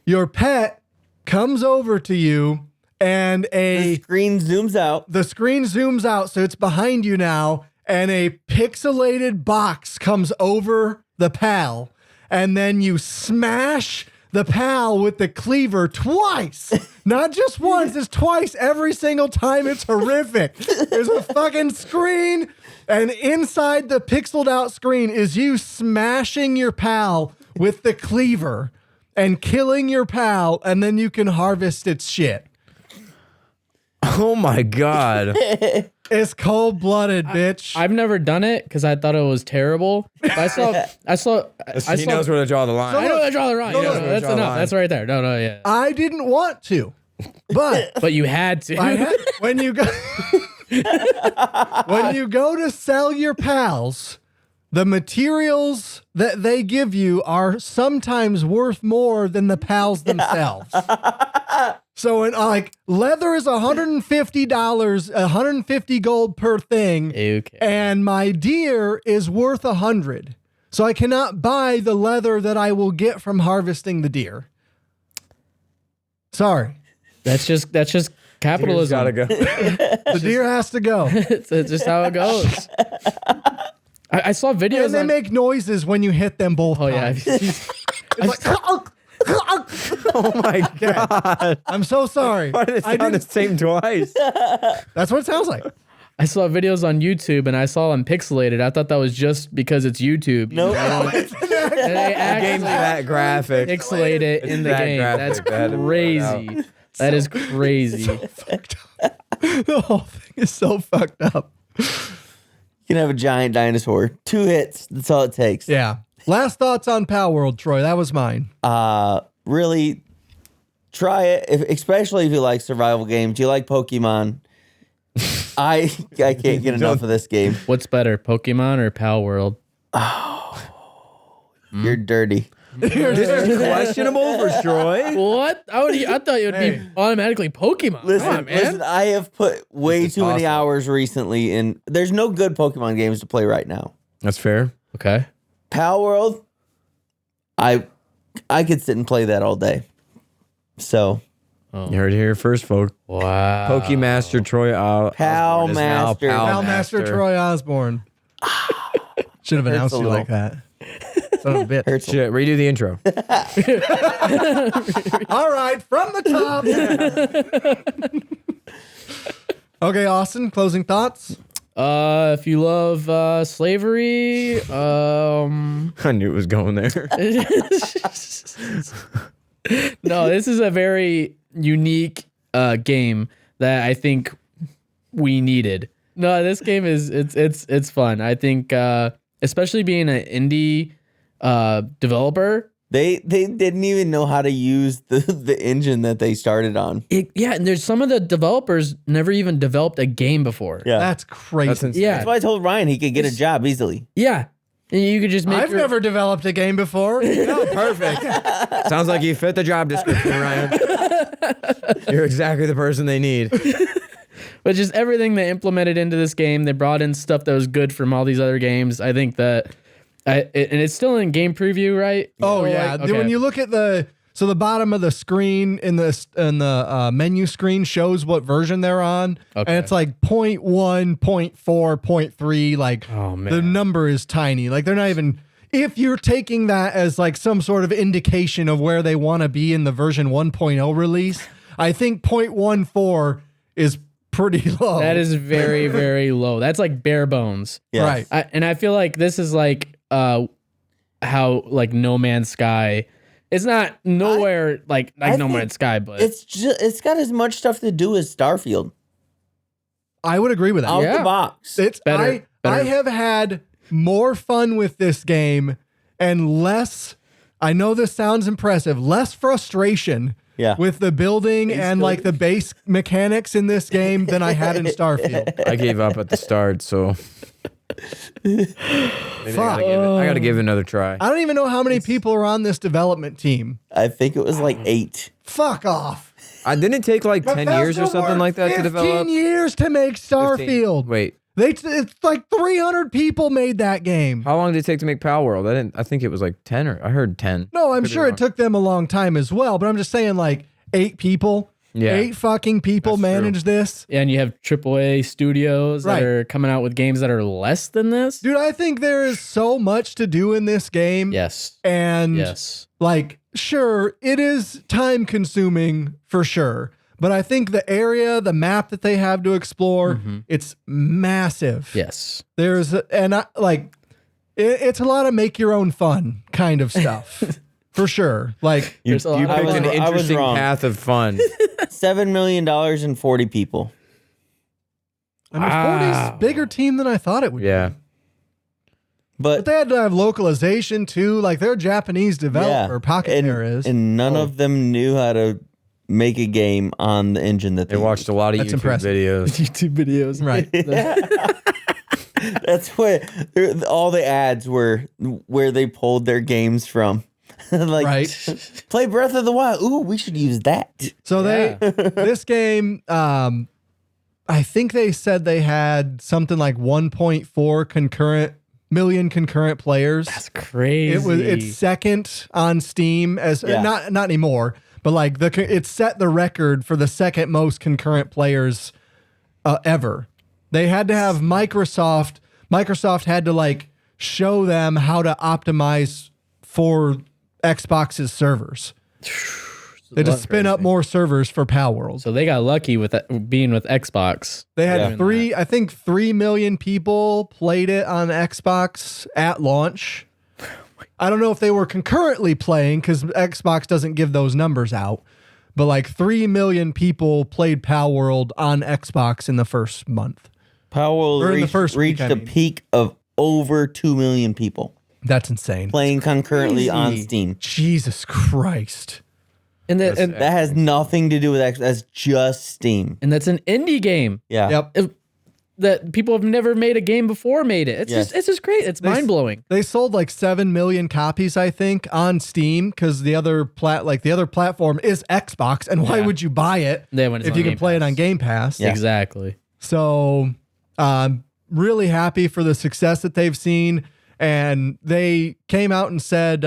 your pet comes over to you, and the screen zooms out. the screen zooms out, so it's behind you now, and a pixelated box comes over the PAL, and then you smash the PAL with the cleaver twice. Not just once, it's twice every single time. It's horrific. There's a fucking screen, and inside the pixeled out screen is you smashing your PAL with the cleaver and killing your PAL, and then you can harvest its shit. Oh my God. It's cold-blooded, bitch. I've never done it because I thought it was terrible. I saw. He knows where to draw the line. I know where to draw the line. No, No, no, that's draw the enough. line. That's right there. No, yeah. I didn't want to, but But you had to. when you go when you go to sell your pals, the materials that they give you are sometimes worth more than the pals themselves. So like leather is $150, 150 gold per thing, Okay. and my deer is worth 100. So I cannot buy the leather that I will get from harvesting the deer. Sorry. That's just capitalism. Gotta go. The deer has to go. It's just how it goes. I saw videos. And they on, make noises when you hit them both oh yeah. times. It's like, Oh my God. I'm so sorry. Why did it I sound the didn't- same twice? That's what it sounds like. I saw videos on YouTube and I saw them pixelated. I thought that was just because it's YouTube. Nope. And they Game's actually that graphic. pixelate it in the that game. graphic. That's They had to put it out. crazy. That is crazy. The whole thing is so fucked up. You can have a giant dinosaur. 2 hits. That's all it takes. Yeah. Last thoughts on Palworld, Troy. That was mine. Really try it, especially if you like survival games. Do you like Pokemon? I can't get enough of this game. What's better, Pokemon or Palworld? You're dirty. This is questionable for Troy. What? I thought it would be automatically Pokemon. Listen, Come on, man. listen. I have put way is too many awesome. hours recently in. There's no good Pokemon games to play right now. That's fair. Okay. Palworld, I could sit and play that all day. So You heard it here first, folks. Wow. Palmaster Troy Osborn is now Palmaster. Palmaster Troy Osborn. Should have announced a you like that. Son of a bitch. Hurts a Shit, redo the intro. All right, from the top. Okay, Austin, closing thoughts? If you love slavery, I knew it was going there. no, this is a very unique game that I think we needed. No, this game is it's fun. I think especially being an indie developer. They didn't even know how to use the engine that they started on. Yeah, and there's some of the developers never even developed a game before. Yeah. That's crazy. That's insane. Yeah. That's why I told Ryan he could get a job easily. Yeah. And you could just make I've never developed a game before. No, Perfect. Sounds like you fit the job description, Ryan. You're exactly the person they need. But just everything they implemented into this game, they brought in stuff that was good from all these other games. I think that, and it's still in game preview, right? Oh Or yeah. like- okay. When you look at the bottom of the screen in the menu screen shows what version they're on, Okay. and it's like 0.1, 0.4, 0.3. Like Oh, man. the number is tiny. Like they're not even. If you're taking that as like some sort of indication of where they want to be in the version 1.0 release, I think 0.14 is pretty low. That is very, very low. That's like bare bones. Yeah. Right. And I feel like this is like how like No Man's Sky. It's not nowhere like I No think Man's Sky, but It's got as much stuff to do as Starfield. I would agree with that. Out Yeah. the box. It's Better. I have had more fun with this game and less. I know this sounds impressive. Less frustration Yeah. with the building and like the base mechanics in this game than I had in Starfield. I gave up at the start, so maybe Fuck. I gotta give it another try. I don't even know how many people are on this development team. I think it was like 8. Fuck off. Didn't it take like 10 years or something like that to develop? 15 years to make 15. Starfield. Wait, It's like 300 people made that game. how long did it take to make Palworld? I think it was like 10 or I heard 10. No, I'm Could be sure wrong. it took them a long time as well, but I'm just saying like 8 people. Yeah. 8 fucking people That's true. manage this. and you have AAA studios Right. that are coming out with games that are less than this. Dude, I think there is so much to do in this game. Yes. And Yes. like, sure, it is time consuming for sure. But I think the area, the map that they have to explore, it's massive. Yes. There's, it's a lot of make your own fun kind of stuff. For sure. Like, You There's a lot- picked I was- an I was interesting wrong. path of fun. $7 million and 40 people. I mean, 40's a bigger team than I thought it would be. Yeah. But But they had to have localization too. Like, they're a Japanese developer, Pocket and, Pair is. and none of them knew how to make a game on the engine that They they watched a lot of That's YouTube impressive. videos. YouTube videos. Right. used. That's what all the ads were where they pulled their games from. Like, Right. play Breath of the Wild. Ooh, we should use that. So this game, I think they said they had something like 1.4 million concurrent players. That's crazy. It's second on Steam as Yeah. not anymore, but like it set the record for the second most concurrent players ever. They had to have Microsoft had to like show them how to optimize for Xbox's servers. They had to spin up more servers for Palworld. So they got lucky with that, being with Xbox. They had Yeah. 3 million people played it on Xbox at launch. I don't know if they were concurrently playing because Xbox doesn't give those numbers out, but like 3 million people played Palworld on Xbox in the first month. Palworld Or in the first week, reached I a mean. peak of over 2 million people That's insane. playing concurrently on Crazy. Steam. Jesus Christ. And That's and That has nothing to do with Xbox. That's just Steam. that's an indie game Yeah. Yep. that people have never made a game before made it. Yes. It's just great. It's mind blowing. They sold like 7 million copies, I think, on Steam because the other platform is Xbox, and why Yeah. would you buy it When it's if on you can Game play it Pass. on Game Pass? Yeah. Exactly. So really happy for the success that they've seen. And they came out and said,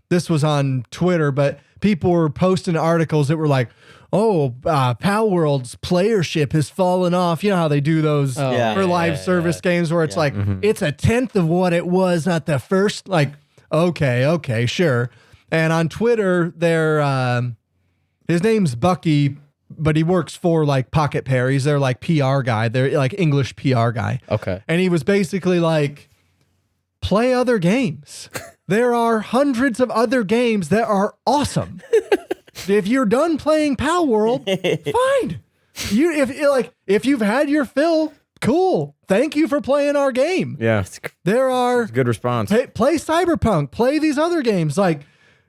this was on Twitter, but people were posting articles that were like, oh, Palworld's playership has fallen off. You know how they do those for live service games where it's like, it's a tenth of what it was, not the first. Like, okay, sure. And on Twitter, his name's Bucky, but he works for like Pocket Pair. He's their like PR guy. They're like English PR guy. Okay. And he was basically like, play other games. There are hundreds of other games that are awesome. If you're done playing Palworld, fine. If you've had your fill, cool. Thank you for playing our game. Yeah. There are Good response. play Cyberpunk, play these other games. Like,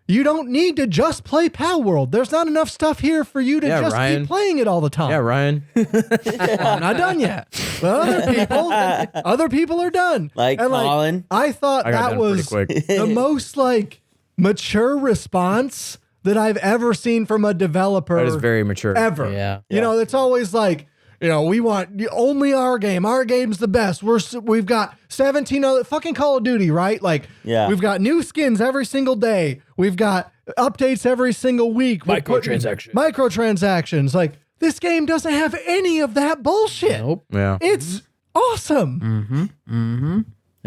you don't need to just play Palworld. There's not enough stuff here for you to just Ryan. keep playing it all the time. Yeah, Ryan. I'm not done yet. But other people are done. Like And, Colin. I thought I got that done was pretty quick. the most like mature response that I've ever seen from a developer. That is very mature. Ever. Yeah. You know, it's always like, you know, we want only our game. Our game's the best. We've got 17 other fucking Call of Duty, right? Like, we've got new skins every single day. We've got updates every single week. Microtransactions. Like, this game doesn't have any of that bullshit. Nope. Yeah. It's awesome. And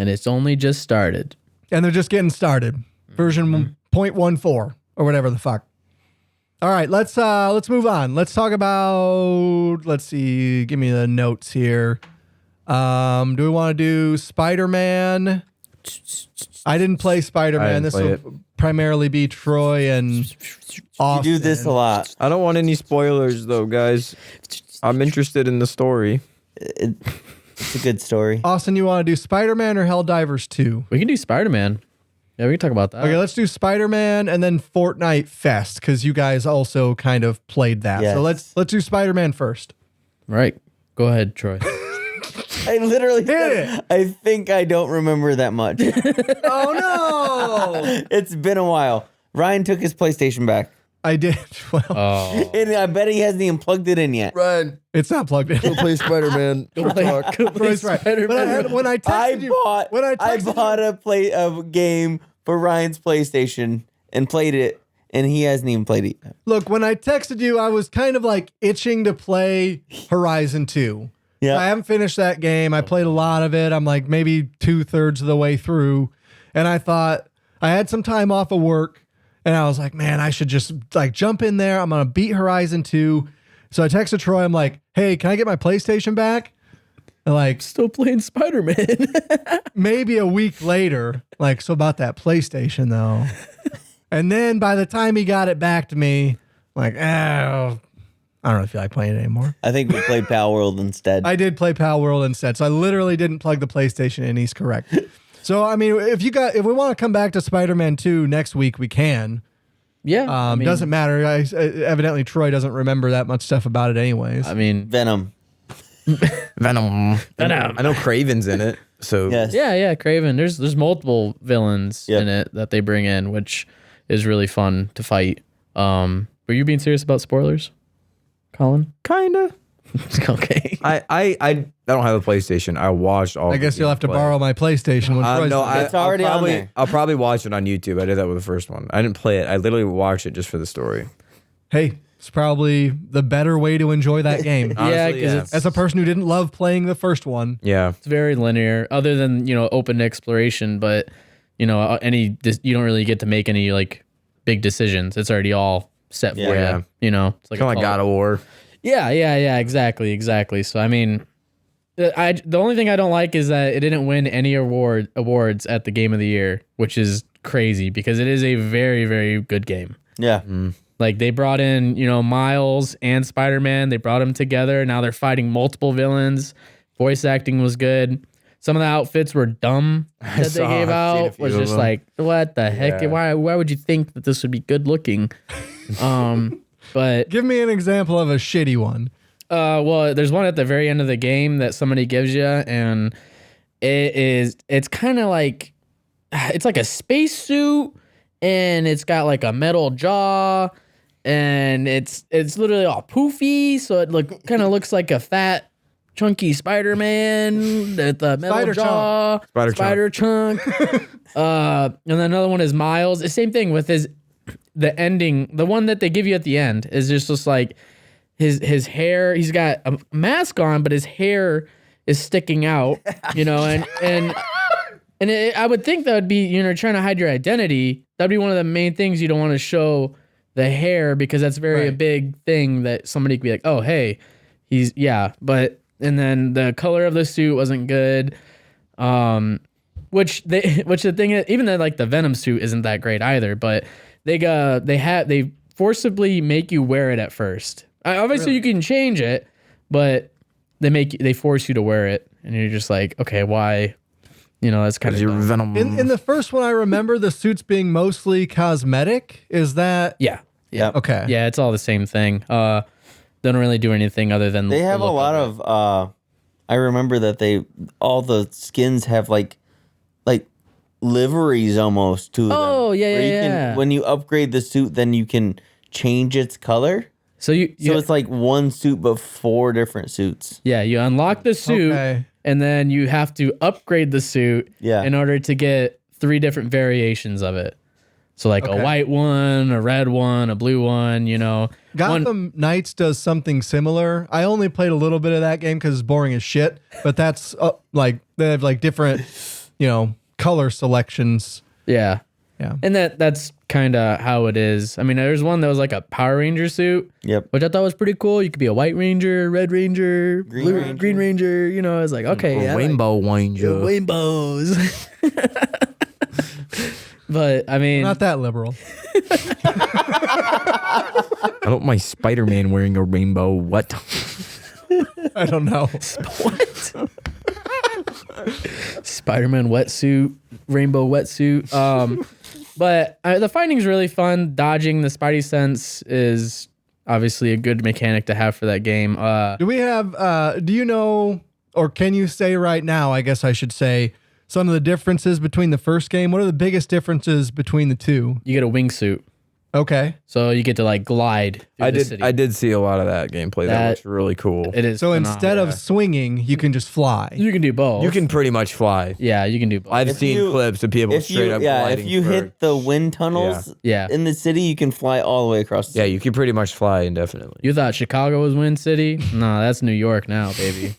it's only just started. And they're just getting started. Version 0.14 or whatever the fuck. All right, let's move on. Let's talk about, let's see, give me the notes here. Do we want to do Spider-Man? I didn't play Spider-Man. This will primarily be Troy and Austyn. You do this a lot. I don't want any spoilers though, guys. I'm interested in the story. It's a good story. Austyn, you want to do Spider-Man or Helldivers 2? We can do Spider-Man. Yeah, we can talk about that. Okay, let's do Spider-Man and then Fortnite Fest because you guys also kind of played that. Yes. So let's do Spider-Man first. Right. Go ahead, Troy. I literally Hit said, I think I don't remember that much. Oh no! It's been a while. Ryan took his PlayStation back. I did. Well, Oh. And I bet he hasn't even plugged it in yet. Ryan, it's not plugged in. go play Spider-Man. Go play That's right. Spider-Man. But when I texted you, I bought a game for Ryan's PlayStation and played it, and he hasn't even played it yet. look, when I texted you, I was kind of like itching to play Horizon 2. Yeah. I haven't finished that game. I played a lot of it. I'm like maybe 2/3 of the way through. And I thought I had some time off of work and I was like, man, I should just like jump in there. I'm going to beat Horizon 2. So I texted Troy. I'm like, hey, can I get my PlayStation back? And like Still playing Spider-Man. maybe a week later, like, so about that PlayStation though. And then by the time he got it back to me, like, I don't really feel like playing it anymore. I think we played Palworld instead. I did play Palworld instead, so I literally didn't plug the PlayStation in. He's correct. So I mean, if we want to come back to Spider-Man 2 next week, we can. Yeah. I mean, Doesn't matter. Evidently, Troy doesn't remember that much stuff about it, anyways. I mean, Venom. Venom. I know Craven's in it. So Yes. yeah, Craven. There's multiple villains Yep. in it that they bring in, which is really fun to fight. Were you being serious about spoilers, Colin? kinda. Okay. I don't have a PlayStation. I watched all. I guess you'll have to borrow my PlayStation when Troy's No, back. It's already on there. I'll probably watch it on YouTube. I did that with the first one. I didn't play it. I literally watched it just for the story. Hey, it's probably the better way to enjoy that game. Yeah, Honestly, because yeah. it's As a person who didn't love playing the first one, Yeah. it's very linear, other than open exploration. But you don't really get to make any like big decisions. It's already all set for Yeah. you. It's like Kind of like God of War. Yeah, exactly. So I mean, the only thing I don't like is that it didn't win any awards at the Game of the Year, which is crazy because it is a very, very good game. Yeah. Like they brought in, Miles and Spider-Man. They brought them together. Now they're fighting multiple villains. Voice acting was good. Some of the outfits were dumb that they saw- gave I've seen a out. few Was of just them. like, what the heck? Yeah. Why would you think that this would be good looking? But give me an example of a shitty one. well, there's one at the very end of the game that somebody gives you, and it's kind of like, it's like a spacesuit, and it's got like a metal jaw, and it's literally all poofy, so it kind of looks like a fat, chunky Spider-Man with the metal Spider jaw, Spider chunk. And then another one is Miles. The same thing with his the ending, the one that they give you at the end, is just like his hair. He's got a mask on, but his hair is sticking out. You know, and I would think that would be, trying to hide your identity. That'd be one of the main things you don't want to show the hair, because that's a big thing that somebody could be like, oh, hey, but, and then the color of the suit wasn't good. Which the thing is, even though like the Venom suit isn't that great either, but they forcibly make you wear it at first. Obviously you can change it, but they force you to wear it, and you're just like, okay, why? That's kind of your Venom. In the first one, I remember the suits being mostly cosmetic. Is that? Yeah. Okay. Yeah, it's all the same thing. They don't really do anything other than They have a lot of. I remember that all the skins have like liveries almost to them. Oh yeah, where yeah. When you upgrade the suit, then you can change its color. So it's like one suit but 4 different suits. Yeah, you unlock the suit, Okay. and then you have to upgrade the suit in order to get 3 different variations of it. So like a white one, a red one, a blue one, Gotham Knights does something similar. I only played a little bit of that game because it's boring as shit, but that's like they have like different, color selections. Yeah. Yeah. And that's kind of how it is. I mean, there's one that was like a Power Ranger suit. Yep. Which I thought was pretty cool. You could be a White Ranger, Red Ranger, Green Ranger. I was like, okay, yeah, Rainbow Ranger. Rainbows. But I mean, Not that liberal. I don't mind Spider-Man wearing a rainbow. What? I don't know. what? Spider-Man wetsuit, rainbow wetsuit. But the fighting's really fun. Dodging the Spidey sense is obviously a good mechanic to have for that game. Do we have, do you know, or can you say right now, I guess I should say, some of the differences between the first game? What are the biggest differences between the two? You get a wingsuit. Okay. So you get to like glide through the city. I did see a lot of that gameplay. That looks really cool. It is. So phenomenal. instead of swinging, you can just fly. You can do both. You can pretty much fly. Yeah, you can do both. I've seen clips of people straight up gliding. If you hit the wind tunnels in the city, you can fly all the way across the city. Yeah, you can pretty much fly indefinitely. You thought Chicago was Wind City? No, that's New York now, baby.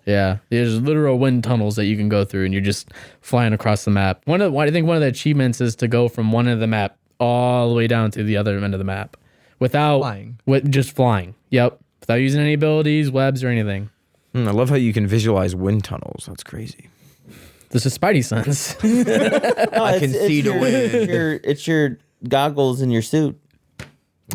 Yeah, there's literal wind tunnels that you can go through, and you're just flying across the map. I think one of the achievements is to go from one end of the map all the way down to the other end of the map without Flying. Just flying. Yep, without using any abilities, webs, or anything. I love how you can visualize wind tunnels. That's crazy. This is Spidey sense. I can see the wind. It's your goggles and your suit. Is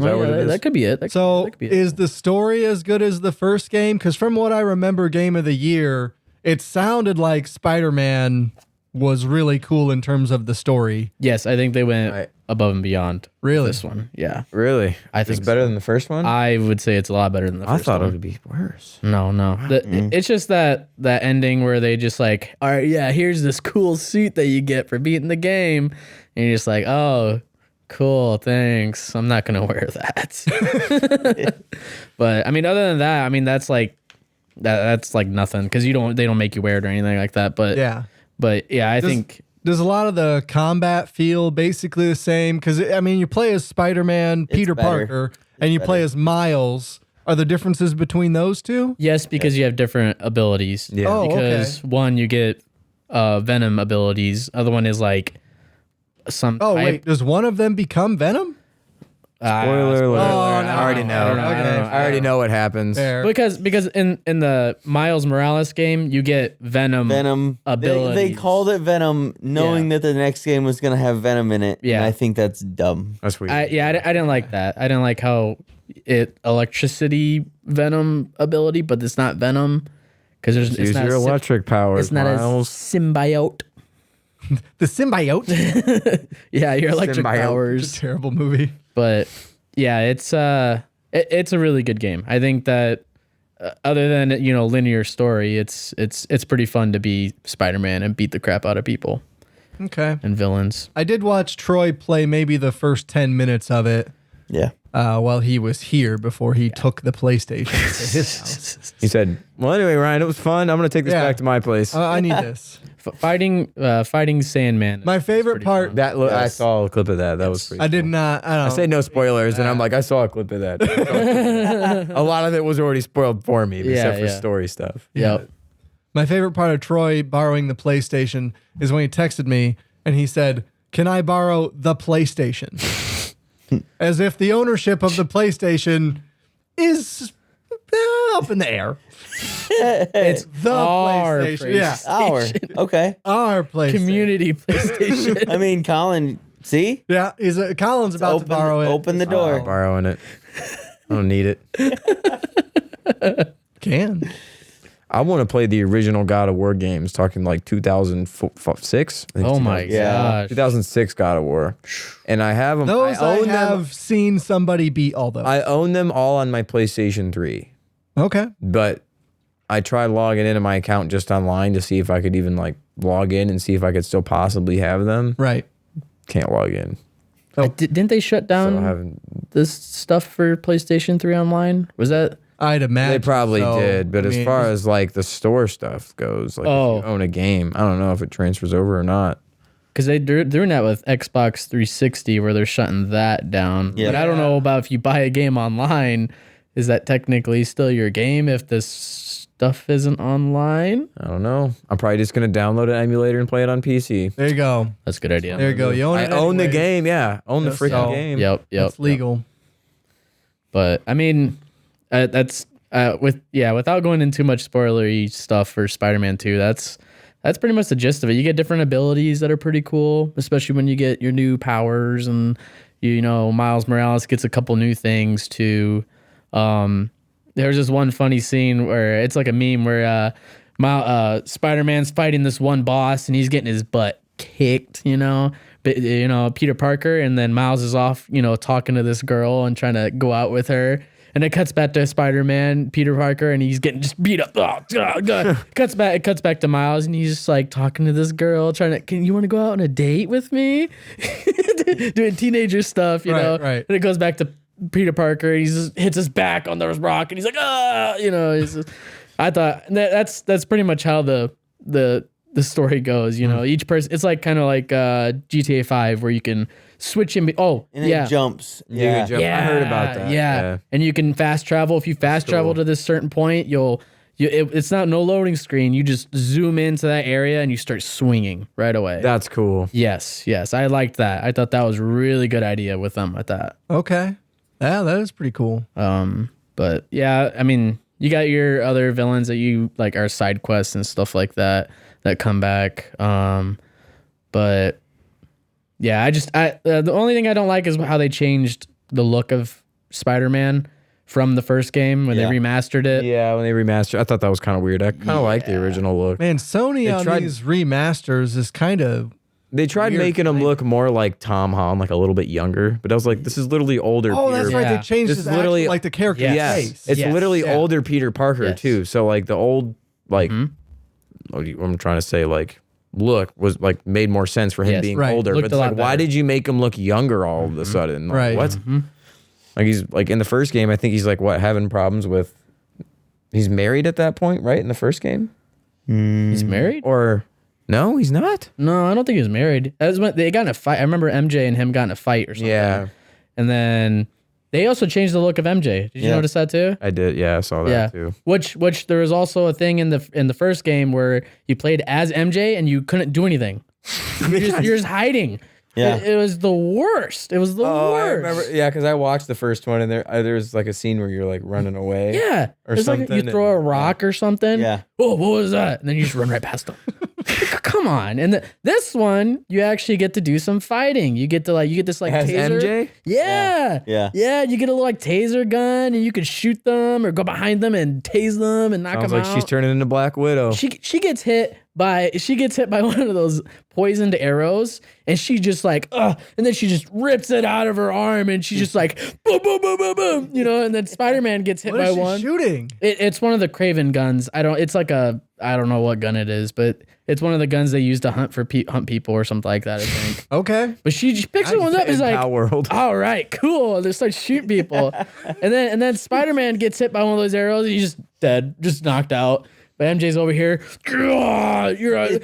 that what it is? That could be it. That could be it. Is the story as good as the first game? Because from what I remember, Game of the Year, it sounded like Spider-Man was really cool in terms of the story. Yes, I think they went above and beyond. Really? This one, yeah. Really? I think it's better so. than the first one? I would say it's a lot better than the I first thought one. it would be worse. No. It's just that ending where they just like, all right, yeah, here's this cool suit that you get for beating the game. And you're just like, oh, cool, thanks. I'm not going to wear that. But I mean, other than that, I mean, that's like nothing because they don't make you wear it or anything like that. But yeah, I think. Does a lot of the combat feel basically the same? Because, I mean, you play as Spider-Man, Peter Parker, and you play as Miles. Are there differences between those two? Yes, because you have different abilities. Yeah. Oh, because one, you get Venom abilities. Other one is like some. Oh, wait. Does one of them become Venom? Spoiler alert. Oh, no. I already know. I already know what happens. Fair. Because in the Miles Morales game, you get Venom abilities. They called it Venom knowing that the next game was going to have Venom in it. Yeah. And I think that's dumb. That's weird. I didn't like that. I didn't like how electricity Venom ability, but it's not Venom because it's Use not your electric powers, It's not Miles. a symbiote. The Symbiote? Yeah, your electric Symbiote. It's a powers. terrible movie. But yeah, it's a really good game. I think that other than linear story, it's pretty fun to be Spider-Man and beat the crap out of people Okay. and villains. I did watch Troy play maybe the first 10 minutes of it. Yeah. while he was here before he took the PlayStation to his house. He said, "Well, anyway, Ryan, it was fun. I'm gonna take this Yeah. back to my place." I need this. Fighting Sandman. My favorite pretty part. fun. That I saw a clip of that. That was pretty. I did not. I say no spoilers, and I'm like, I saw a clip of that. A lot of it was already spoiled for me, except for story stuff. Yep. My favorite part of Troy borrowing the PlayStation is when he texted me and he said, "Can I borrow the PlayStation?" As if the ownership of the PlayStation is up in the air. It's The our PlayStation. Yeah. Okay. Our PlayStation. community PlayStation. I mean, Colin, see? Yeah, Colin's about to borrow it. Open the I'm door. borrowing it. I don't need it. Can. I want to play the original God of War games, talking like 2006. Oh my gosh. 2006 God of War, and I have them. Those I own have them. seen somebody beat all those. I own them all on my PlayStation 3, Okay. but I tried logging into my account just online to see if I could even like log in and see if I could still possibly have them. Right. Can't log in. Didn't they shut So I down haven't. this stuff for PlayStation 3 online? Was that? I'd imagine They probably so. did, but I as mean, far as like the store stuff goes, like if you own a game, I don't know if it transfers over or not. Because they're doing that with Xbox 360 where they're shutting that down. Yeah. But I don't know about if you buy a game online, is that technically still your game if this stuff isn't online? I don't know. I'm probably just gonna download an emulator and play it on PC. there you go. That's a good idea. There you go. You own I it own the anyways. game, yeah. Own the Yes, freaking so- game. Yep. It's legal. But I mean, that's without going into too much spoilery stuff for Spider-Man 2, that's pretty much the gist of it. You get different abilities that are pretty cool, especially when you get your new powers, and you know Miles Morales gets a couple new things too. There's this one funny scene where it's like a meme where Spider-Man's fighting this one boss and he's getting his butt kicked, but Peter Parker, and then Miles is off, talking to this girl and trying to go out with her. And it cuts back to Spider-Man, Peter Parker, and he's getting just beat up. Oh, God. It cuts back to Miles, and he's just like talking to this girl, can you want to go out on a date with me? Doing teenager stuff, Right, right. And it goes back to Peter Parker, and he just hits his back on the rock, and he's like, I thought that's pretty much how the story goes. Each person, it's like kind of like GTA 5 where you can switch in. And it jumps. You can jump. I heard about that. Yeah. And you can fast travel. If you fast travel to this certain point, it's not no loading screen. You just zoom into that area and you start swinging right away. That's cool. Yes. I liked that. I thought that was a really good idea with them at that. Okay. Yeah, that is pretty cool. But yeah, I mean, you got your other villains that you like are side quests and stuff like that come back. But yeah, the only thing I don't like is how they changed the look of Spider-Man from the first game when they remastered it. Yeah, when they remastered, I thought that was kind of weird. I kind of like the original look. Man, Sony on these remasters is kind of They tried weird making him look more like Tom Holland, like a little bit younger. But I was like, this is literally older. Oh, Peter. that's right. Yeah. They changed This his is literally- actual, like the character's Yes. face. It's Yes. literally Yeah. older Peter Parker Yes. too. So like the old what I'm trying to say, like look was like made more sense for him Yes. being Right. older. Looked But it's a lot like, why better. did you make him look younger all of a sudden? Like, Right. What? Like he's like in the first game, I think he's like having problems with. He's married at that point, right? In the first game, He's married? or no, he's not. No, I don't think he was married. They got in a fight. I remember MJ and him got in a fight or something. Yeah, And then they also changed the look of MJ. Did you notice that too? I did. Yeah, I saw that too. Which there was also a thing in the first game where you played as MJ and you couldn't do anything. You're just hiding. Yeah. It was the worst. It was the Oh, I worst. remember. Yeah, because I watched the first one, and there's like a scene where you're like running away. Yeah. Or It's like something, you throw a and- rock or something. Yeah. Oh, what was that? And then you just run right past them. Come on. And this one, you actually get to do some fighting. You get this like As taser. MJ? Yeah. Yeah. Yeah. You get a little like taser gun and you can shoot them or go behind them and tase them and knock Sounds them like out. she's turning into Black Widow. She gets hit by one of those poisoned arrows, and she just like and then she just rips it out of her arm, and she's just like boom boom boom boom boom, and then Spider-Man gets hit What by is she one. shooting? It's one of the Craven guns. It's like I don't know what gun it is, but It's one of the guns they use to hunt people or something like that, I think. Okay. But she picks one up and is like, Palworld. all right, cool. They start shooting people. and then Spider-Man gets hit by one of those arrows and he's just dead, just knocked out. But MJ's over here, you're right.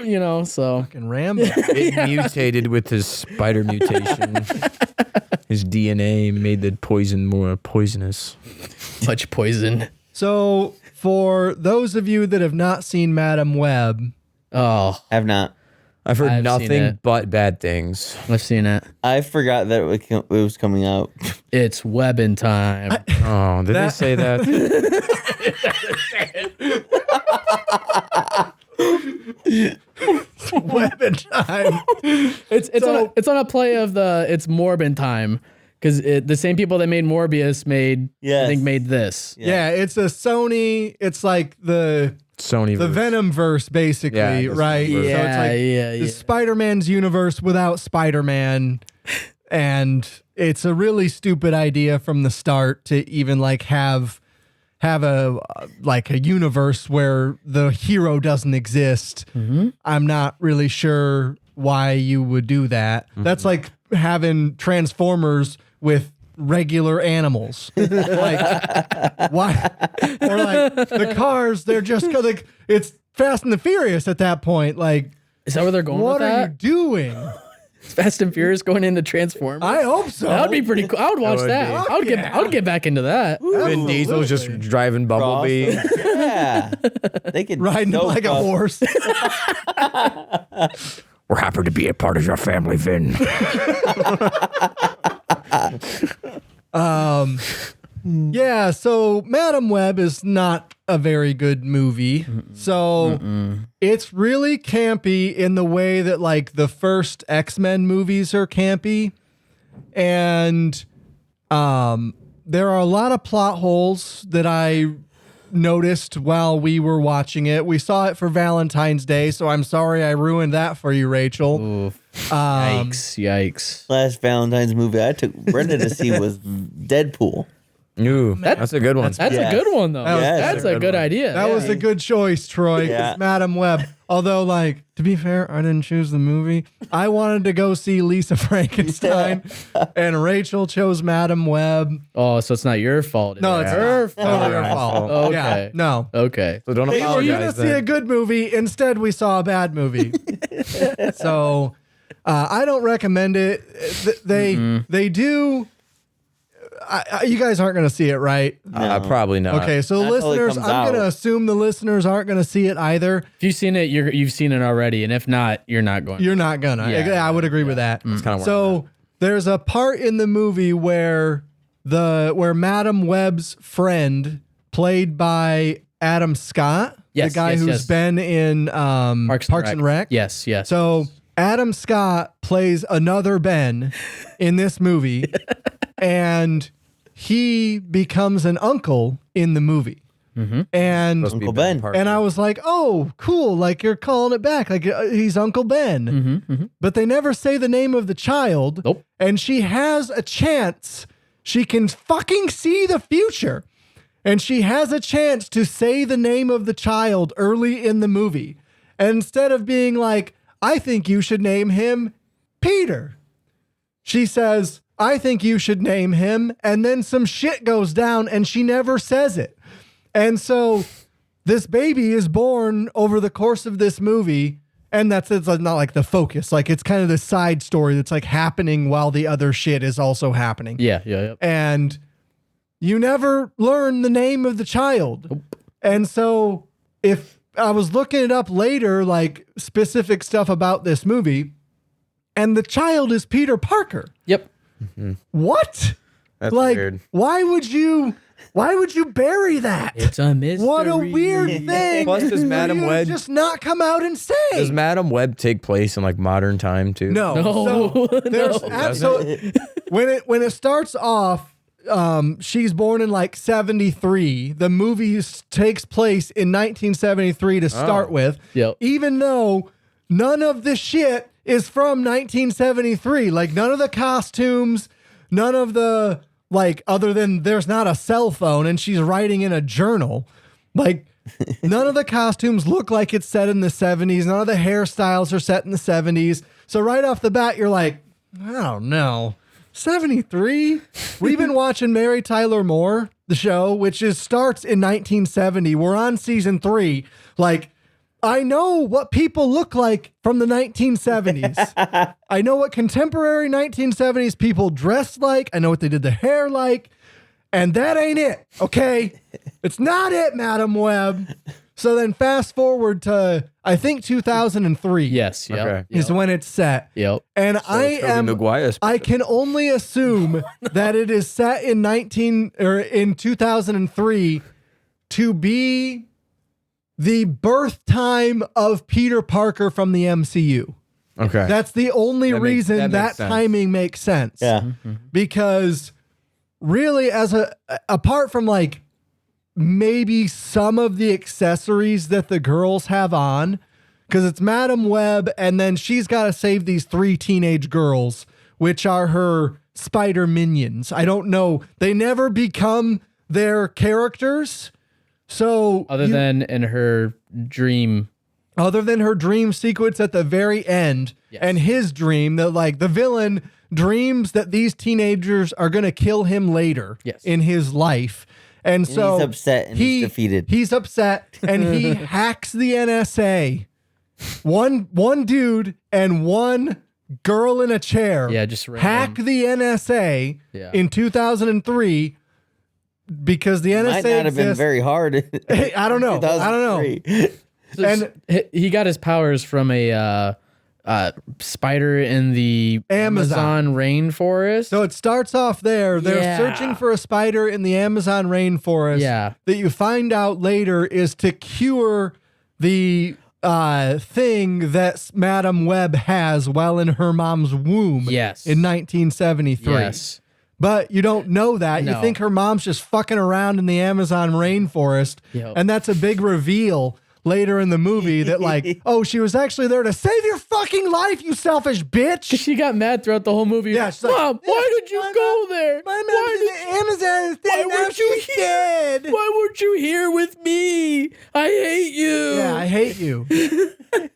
You know, so. Fucking Rambo. It mutated with his spider mutation. His DNA made the poison more poisonous. Much poison. So, for those of you that have not seen Madam Web, Oh, Have not. I've heard I've seen nothing it. but bad things. I've seen it. I forgot that it was coming out. It's webbing time. Oh, did they say that? Weapon time. It's on a play of it's Morbin time because the same people that made Morbius I Yes. think made this. Yeah, it's a Sony. It's like the Sony. Venom verse, basically, Yeah, the right? Sonyverse. So it's like Yeah. the Spider-Man's universe without Spider-Man, and it's a really stupid idea from the start to even like have a like a universe where the hero doesn't exist. I'm not really sure why you would do that. That's like having Transformers with regular animals. Like why? Or like the cars, they're just like it's Fast and the Furious at that point. Like, Is that where they're going what with are you that? doing? Fast and Furious going into Transformers? I hope so. That would be pretty cool. I would watch would that. be. I would get back into that. Vin Diesel's just driving Bumblebee. Yeah. They could riding so like a tough. horse. We're happy to be a part of your family, Vin. Yeah, so Madam Web is not a very good movie. So it's really campy in the way that like the first X-Men movies are campy. And there are a lot of plot holes that I noticed while we were watching it. We saw it for Valentine's Day, so I'm sorry I ruined that for you, Rachel. Oof. Yikes. Last Valentine's movie I took Brenda to see was Deadpool. Ooh, that's a good one. That's Yes. a good one, though. Yes. That's a good idea. That was a good choice, Troy. Yeah. It's Madam Web. Although, like, to be fair, I didn't choose the movie. I wanted to go see Lisa Frankenstein, and Rachel chose Madam Web. Oh, so it's not your fault. No, it's her fault. Totally Her my fault. fault. Okay. Yeah, no. Okay. So don't We were going to apologize. see a Then. good movie. Instead, we saw a bad movie. So, I don't recommend it. They do. You guys aren't going to see it, right? Probably not. Okay, so Not till it listeners, comes I'm going to out. assume the listeners aren't going to see it either. If you've seen it, you've seen it already, and if not, you're not going. You're not gonna. Yeah. I would agree with that. kinda where I'm So there's a part in the movie where Madam Web's friend, played by Adam Scott, Yes, the guy yes, who's yes. been in Parks and Rec. Yes, yes. So Adam Scott plays another Ben in this movie, and he becomes an uncle in the movie. And Supposed to be Uncle Ben. Parker. and I was like, oh, cool. Like, you're calling it back. Like, he's Uncle Ben. But they never say the name of the child. Nope. And she has a chance. She can fucking see the future. And she has a chance to say the name of the child early in the movie. And instead of being like, I think you should name him Peter, she says, I think you should name him. And then some shit goes down and she never says it. And so this baby is born over the course of this movie. And it's not like the focus. Like, it's kind of the side story that's like happening while the other shit is also happening. yeah. And you never learn the name of the child. And so if I was looking it up later, like specific stuff about this movie, and the child is Peter Parker. Yep. What? That's like, weird. why would you bury that? It's a mystery. What a weird thing. Plus, does for Madam you to Web- just not come out and say? Does Madam Web take place in like modern time too? No. No. So there's No. absolutely when it starts off, she's born in like 73. The movie takes place in 1973 to start with. Yep. Even though none of the shit is from 1973. Like, none of the costumes, none of the, like, other than there's not a cell phone and she's writing in a journal. Like, None of the costumes look like it's set in the 70s. None of the hairstyles are set in the 70s. So right off the bat, you're like, I don't know. 73? We've been watching Mary Tyler Moore, the show, which starts in 1970. We're on season 3. Like, I know what people look like from the 1970s. I know what contemporary 1970s people dressed like. I know what they did the hair like. And that ain't it, okay? It's not it, Madam Web. So then fast forward to, I think, 2003. Yes. Yep. Okay. Is when it's set. Yep. And Tobey Maguire's I can only assume that it is set in 2003 to be the birth time of Peter Parker from the MCU. Okay. That's the only reason that that makes sense. timing makes sense. Yeah. Because really, apart from like maybe some of the accessories that the girls have on, because it's Madam Web, and then she's got to save these 3 teenage girls, which are her spider minions. I don't know. They never become their characters. So Other than in her dream. other than her dream sequence at the very end, Yes. and his dream that like the villain dreams that these teenagers are going to kill him later Yes. in his life. And so he's upset and he's defeated. He's upset and he hacks the NSA. One dude and one girl in a chair. Yeah, just random. hack the NSA Yeah. in 2003 because the NSA Might not have been exists. very hard. I don't know. I don't know. 2003. So And- he got his powers from a spider in the Amazon. Amazon rainforest. So it starts off there. They're Yeah. searching for a spider in the Amazon rainforest. Yeah. That you find out later is to cure the thing that Madam Web has while in her mom's womb. Yes. In 1973. Yes. But you don't know that. You No. think her mom's just fucking around in the Amazon rainforest. Yep. And that's a big reveal later in the movie that like, oh, she was actually there to save your fucking life, you selfish bitch. She got mad throughout the whole movie. Yeah, she's like, Mom, why did you go there? My Why mom's did in the Amazon. Why Now weren't you she's here? dead. Why weren't you here with me? I hate you. Yeah, I hate you.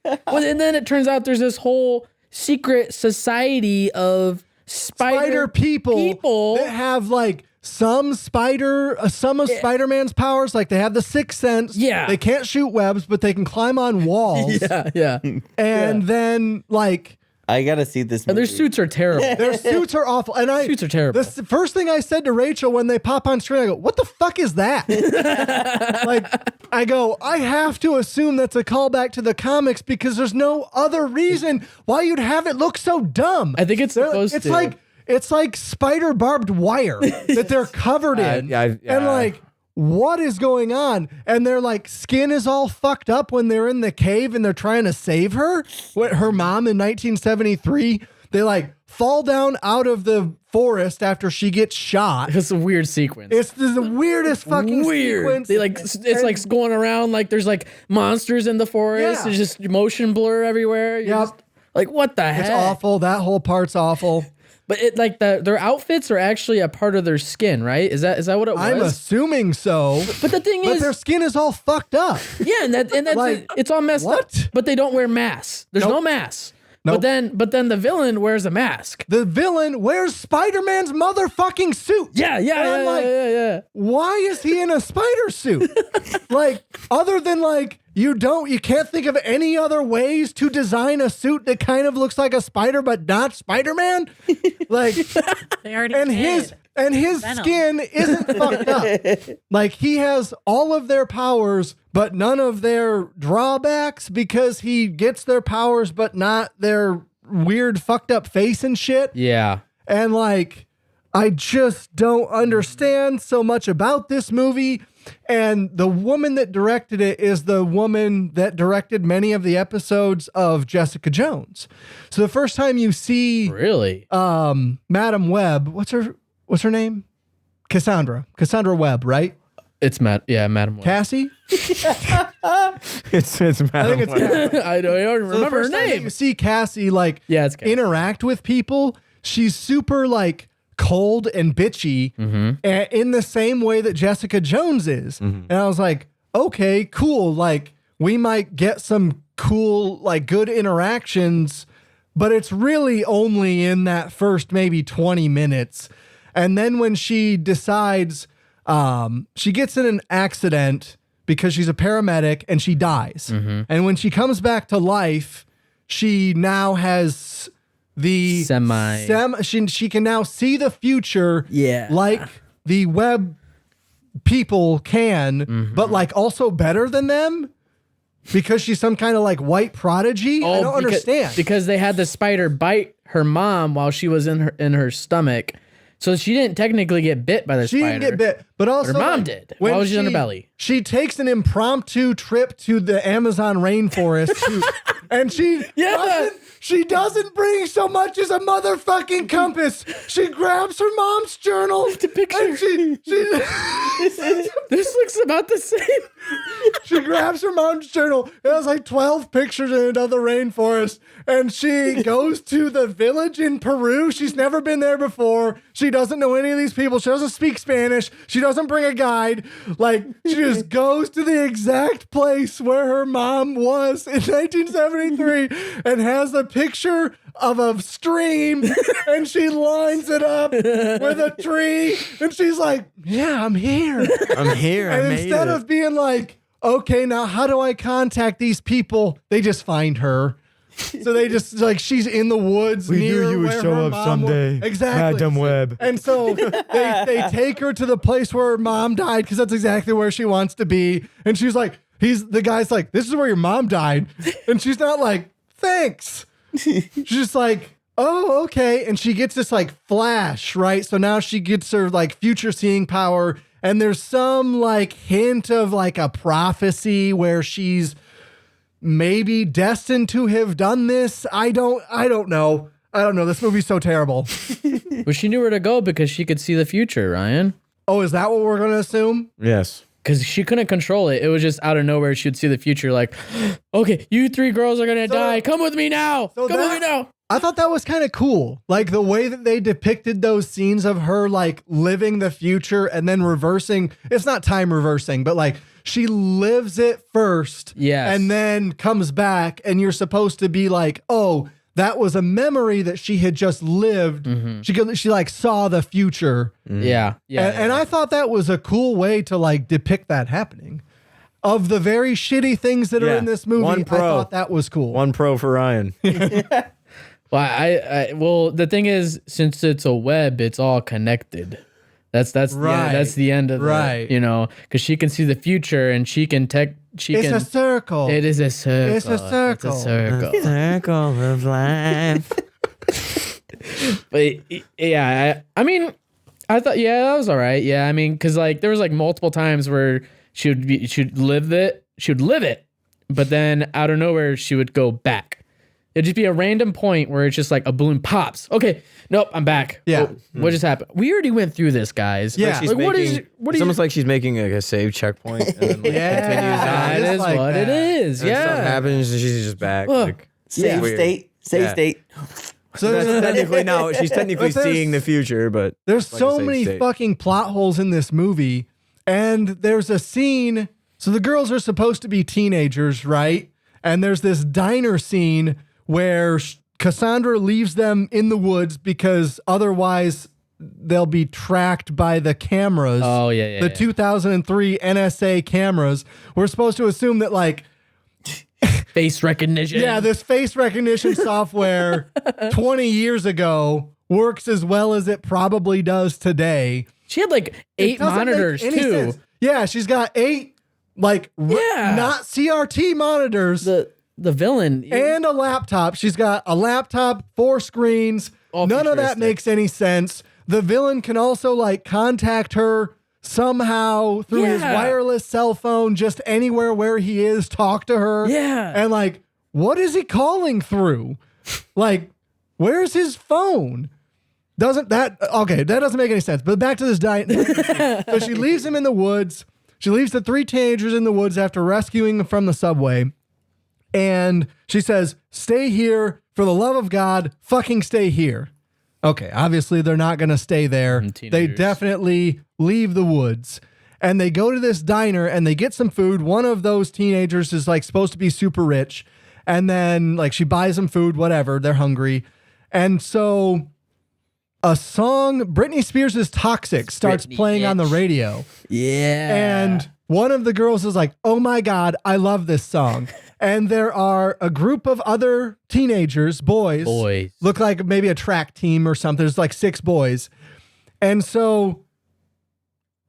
Well, and then it turns out there's this whole secret society of Spider people that have like some of Spider-Man's powers, like they have the sixth sense. Yeah. They can't shoot webs, but they can climb on walls. Yeah. And then like I gotta see this And movie. their suits are terrible. their suits are awful. And Suits are terrible. The first thing I said to Rachel when they pop on screen, I go, "What the fuck is that?" Like, I go, I have to assume that's a callback to the comics because there's no other reason why you'd have it look so dumb. I think it's supposed It's to. it's like spider barbed wire that they're covered in. yeah. And like, what is going on? And their like skin is all fucked up when they're in the cave and they're trying to save her. What her mom in 1973, they like fall down out of the forest after she gets shot. It's a weird sequence. It's the weirdest fucking weird. sequence. They like it's like going around like there's like monsters in the forest. Yeah. There's just motion blur everywhere. You're Yep. just like what the heck? It's awful. That whole part's awful. But it like their outfits are actually a part of their skin, right? Is that what it was? I'm assuming so. But the thing But is, their skin is all fucked up. yeah, and that's Like, it's all messed up. what? But they don't wear masks. There's no masks. Nope. But then the villain wears a mask. The villain wears Spider-Man's motherfucking suit. Yeah. And I'm like, why is he in a spider suit? Like, other than like, you can't think of any other ways to design a suit that kind of looks like a spider but not Spider-Man? Like, They already and did. his Venom. skin isn't fucked up. Like, he has all of their powers but none of their drawbacks because he gets their powers but not their weird fucked up face and shit. Yeah. And like, I just don't understand so much about this movie. And the woman that directed it is the woman that directed many of the episodes of Jessica Jones. So the first time you see Really? Madam Web, what's her name? Cassandra Webb, right? It's Madam Web. Cassie? It's I think it's Cassie. I don't So the remember her first time that name. you see Cassie like Yeah, it's Cassie. interact with people, she's super like cold and bitchy Mm-hmm. in the same way that Jessica Jones is. And I was like, okay, cool. Like, we might get some cool, like, good interactions, but it's really only in that first maybe 20 minutes. And then when she decides, she gets in an accident because she's a paramedic and she dies. And when she comes back to life, she now has the she can now see the future like the web people can, but like also better than them because she's some kind of like white prodigy. I don't understand. Because they had the spider bite her mom while she was in her stomach. So she didn't technically get bit by the spider. She didn't get bit, but also her mom did while she was in her belly. She takes an impromptu trip to the Amazon rainforest, and she doesn't bring so much as a motherfucking compass. She grabs her mom's journal. The picture. And she This looks about the same. She grabs her mom's journal. It has like 12 pictures in it of the rainforest. And she goes to the village in Peru. She's never been there before. She doesn't know any of these people. She doesn't speak Spanish. She doesn't bring a guide. Like, she just goes to the exact place where her mom was in 1973 and has a picture of a stream, and she lines it up with a tree, and she's like, yeah, I'm here. I'm here. And instead of being like, okay, now how do I contact these people? They just find her. So they just like, she's in the woods. We near knew you would where show her up mom someday. was. Exactly. Madam Web. And so they take her to the place where her mom died because that's exactly where she wants to be. And she's like, the guy's like, this is where your mom died. And she's not like, thanks. She's just like, oh, okay. And she gets this like flash, right? So now she gets her like future seeing power. And there's some like hint of like a prophecy where she's maybe destined to have done this. I don't know. This movie's so terrible. Well, she knew where to go because she could see the future, Ryan. Oh, is that what we're going to assume? Yes. Because she couldn't control it. It was just out of nowhere. She would see the future like, okay, you three girls are going to die. Come with me now. Come with me now. I thought that was kind of cool. Like the way that they depicted those scenes of her like living the future and then reversing. It's not time reversing, but like she lives it first. Yes. And then comes back and you're supposed to be like, oh, that was a memory that she had just lived. She like saw the future. Yeah. And I thought that was a cool way to like depict that happening. Of the very shitty things that are in this movie, I thought that was cool. 1 pro for Ryan. Well, well, the thing is, since it's a web, it's all connected. That's right. That's the end of right. because she can see the future and she can It's a circle. It is a circle. It's a circle. It's a circle. Circle of life. But yeah, I mean, I thought that was all right. Yeah, I mean, because like there was like multiple times where she'd live it, but then out of nowhere she would go back. It'd just be a random point where it's just like a balloon pops. Okay, nope, I'm back. Yeah. What just happened? We already went through this, guys. Yeah. Like, what is? It's almost like she's making like a save checkpoint and then like, Yeah. continues on. That It's is like what that. it is. And Yeah. something happens and she's just back. Look. Like, Save weird. state. Save Yeah. state. So that's there's, technically no, she's technically But there's- seeing the future, but there's like a so save many state. fucking plot holes in this movie. And there's a scene. So the girls are supposed to be teenagers, right? And there's this diner scene where Cassandra leaves them in the woods because otherwise they'll be tracked by the cameras. Oh, yeah. The 2003 NSA cameras. We're supposed to assume that like, Face recognition. yeah, this face recognition software 20 years ago works as well as it probably does today. She had like It 8 doesn't make monitors any too. sense. Yeah, she's got 8 like not CRT monitors The villain. and a laptop. She's got a laptop, 4 screens. All None of that futuristic. makes any sense. The villain can also like contact her somehow through his Yeah. wireless cell phone, just anywhere where he is, talk to her. Yeah. And like, what is he calling through? Like, where's his phone? That doesn't make any sense. But back to this so she leaves him in the woods. She leaves the 3 teenagers in the woods after rescuing them from the subway. And she says, stay here for the love of God, fucking stay here. Okay, obviously they're not going to stay there. They Teenagers. definitely leave the woods. and they go to this diner and they get some food. One of those teenagers is like supposed to be super rich. And then like she buys them food, whatever. They're hungry. And so a song, Britney Spears' Toxic, starts playing on the radio. Yeah. And one of the girls is like, oh my God, I love this song. And there are a group of other teenagers, boys. Look like maybe a track team or something. There's like 6 boys. And so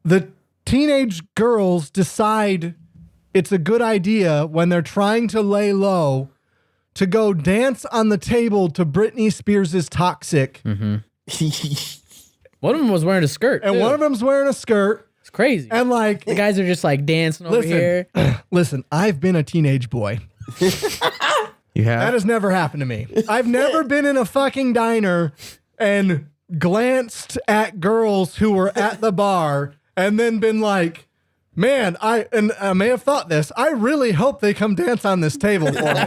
the teenage girls decide it's a good idea when they're trying to lay low to go dance on the table to Britney Spears' Toxic. Mm-hmm. One of them was wearing a skirt. And one of them's wearing a skirt. It's crazy. And like the guys are just like dancing over here. Listen, I've been a teenage boy. You have? That has never happened to me. I've never been in a fucking diner and glanced at girls who were at the bar and then been like, man, I may have thought this. I really hope they come dance on this table for me.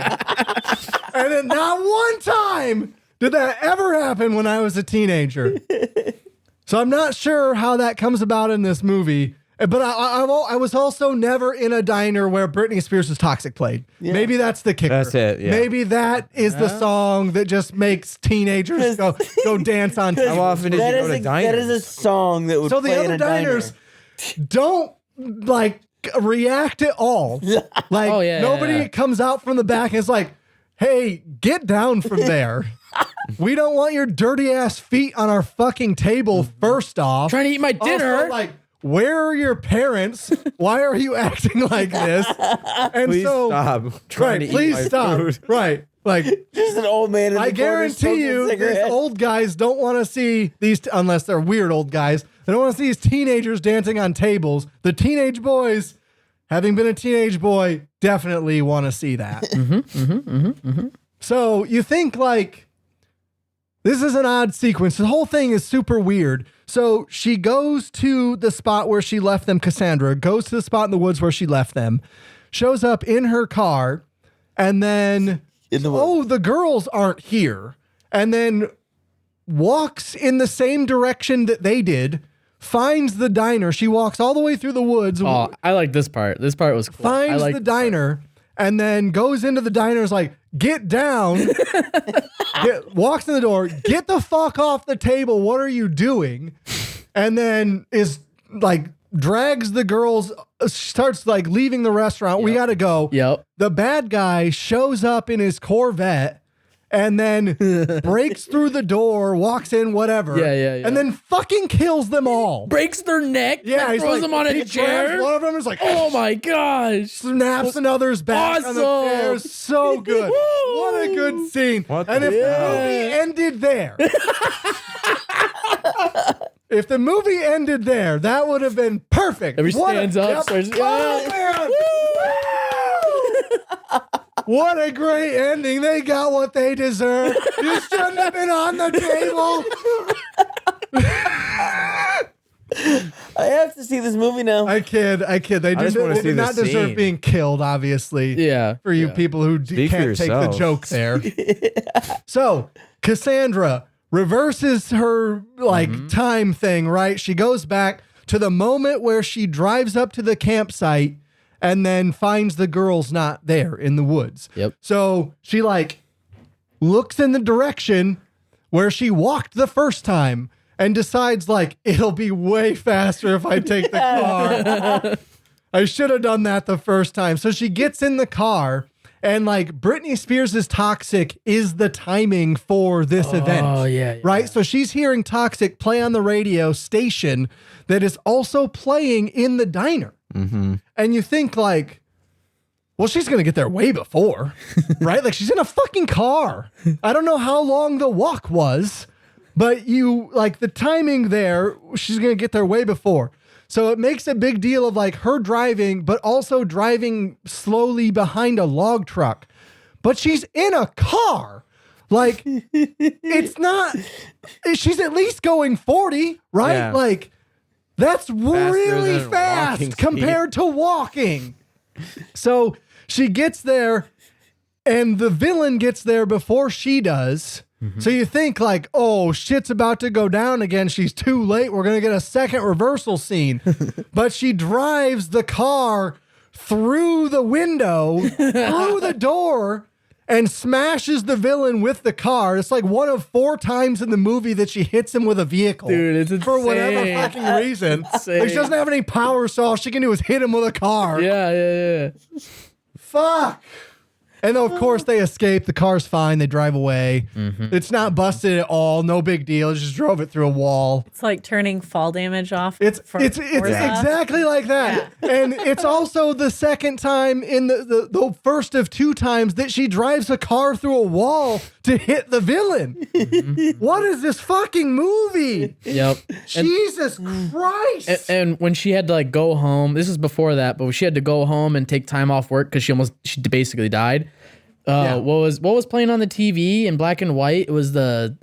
And then not one time did that ever happen when I was a teenager. So I'm not sure how that comes about in this movie. But I was also never in a diner where Britney Spears' Toxic played. Yeah. Maybe that's the kicker. That's it. Yeah. Maybe that is the song that just makes teenagers go dance on tables. How often did you go to diners? That is a song that would so play the other diners don't like react at all. Like nobody comes out from the back and is like, hey, get down from there. We don't want your dirty ass feet on our fucking table first off. Trying to eat my dinner. Also, like, where are your parents? Why are you acting like this? And please stop. Please stop. Food. Right. Like just an old man in the I guarantee you these old guys don't want to see these unless they're weird old guys. They don't want to see these teenagers dancing on tables. The teenage boys, having been a teenage boy, definitely want to see that. So you think like this is an odd sequence. The whole thing is super weird. So she goes to the spot where she left them, Cassandra, goes to the spot in the woods where she left them, shows up in her car, and then, the girls aren't here. And then walks in the same direction that they did, finds the diner. She walks all the way through the woods. Oh, I like this part. This part was cool. Finds the diner, and then goes into the diner, is like, get down, walks in the door, get the fuck off the table. What are you doing? And then is like, drags the girls, starts like leaving the restaurant. We got to go. Yep. The bad guy shows up in his Corvette and then breaks through the door, walks in, whatever. Yeah. And then fucking kills them all. Breaks their neck. Yeah, and throws them on a chair. One of them is like, oh my gosh. Snaps another's back on the chair. So good. What a good scene. What and the if the movie ended there, if the movie ended there, that would have been perfect. Every stands up, starts, oh, man. What a great ending. They got what they deserve. You shouldn't have been on the table. I have to see this movie now. I kid. They did not deserve scene. being killed, obviously. Yeah. For you people who can't take the joke there. So, Cassandra reverses her time thing, right? She goes back to the moment where she drives up to the campsite and then finds the girls not there in the woods. Yep. So she looks in the direction where she walked the first time and decides it'll be way faster if I take the car. I should have done that the first time. So she gets in the car and Britney Spears' Toxic is the timing for this event. Oh yeah. Right. So she's hearing Toxic play on the radio station that is also playing in the diner. Mm-hmm. And you think well, she's going to get there way before, right? She's in a fucking car. I don't know how long the walk was, but the timing there, she's going to get there way before. So it makes a big deal of her driving, but also driving slowly behind a log truck. But she's in a car. It's not, she's at least going 40, right? Yeah. That's really than fast walking compared to walking. So she gets there and the villain gets there before she does. So you think like, oh, shit's about to go down again. She's too late. We're going to get a second reversal scene. But she drives the car through the window, through the door, and smashes the villain with the car. It's like one of 4 times in the movie that she hits him with a vehicle. Dude, it's insane. For whatever fucking reason. Like, she doesn't have any power, so all she can do is hit him with a car. Yeah. Fuck. And of course they escape. The car's fine. They drive away. It's not busted at all. No big deal. It just drove it through a wall. It's like turning fall damage off. It's Forza. exactly like that. And it's also the second time in the first of 2 times that she drives a car through a wall to hit the villain. What is this fucking movie? Yep. Jesus Christ. And when she had to like go home, this is before that, but when she had to go home and take time off work because she basically died. What was playing on the TV in black and white? It was the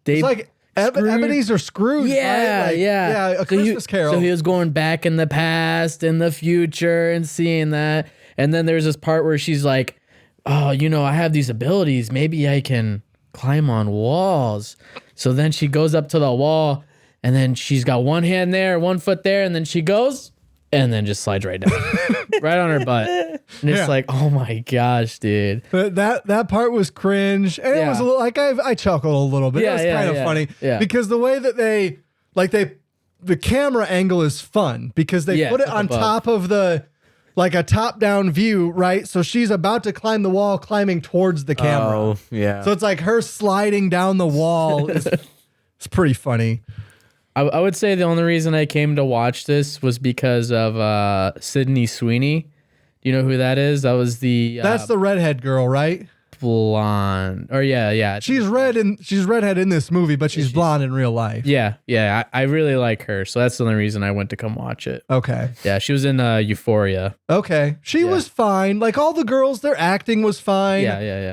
Dave. It's like Ebenezer Scrooge. Yeah, right? Like, yeah. A Christmas Carol. So he was going back in the past and the future and seeing that. And then there's this part where she's like, oh, I have these abilities. Maybe I can climb on walls. So then she goes up to the wall and then she's got one hand there, one foot there, and then she goes and then just slides right down, right on her butt. And it's like, oh my gosh, dude. But that part was cringe, and it was a little, like I chuckled a little bit. It was kind of funny because the way that the camera angle is fun because they put it on top of like a top-down view, right? So she's about to climb the wall, climbing towards the camera. Oh, yeah. So it's like her sliding down the wall. It's pretty funny. I would say the only reason I came to watch this was because of Sydney Sweeney. Do you know who that is? That was that's the redhead girl, right? Blonde. Or yeah. She's redhead in this movie, but she's blonde in real life. Yeah. I really like her, so that's the only reason I went to come watch it. Okay. Yeah, she was in Euphoria. Okay. She was fine. Like all the girls, their acting was fine. Yeah.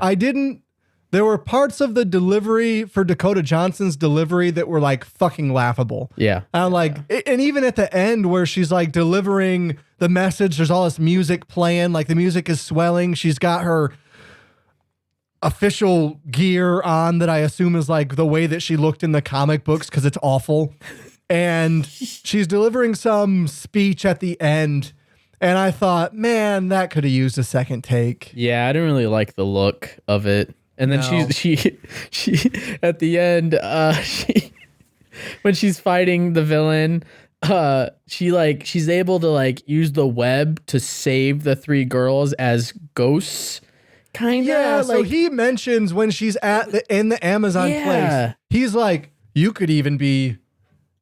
There were parts of the delivery for Dakota Johnson's delivery that were like fucking laughable. Yeah. And and even at the end where she's like delivering the message, there's all this music playing, like the music is swelling. She's got her official gear on that I assume is like the way that she looked in the comic books because it's awful. And she's delivering some speech at the end. And I thought, man, that could have used a second take. Yeah, I didn't really like the look of it. And then she at the end, when she's fighting the villain, she's able to like use the web to save the 3 girls as ghosts. Kind of. Yeah, so he mentions when she's in the Amazon place, he's like, you could even be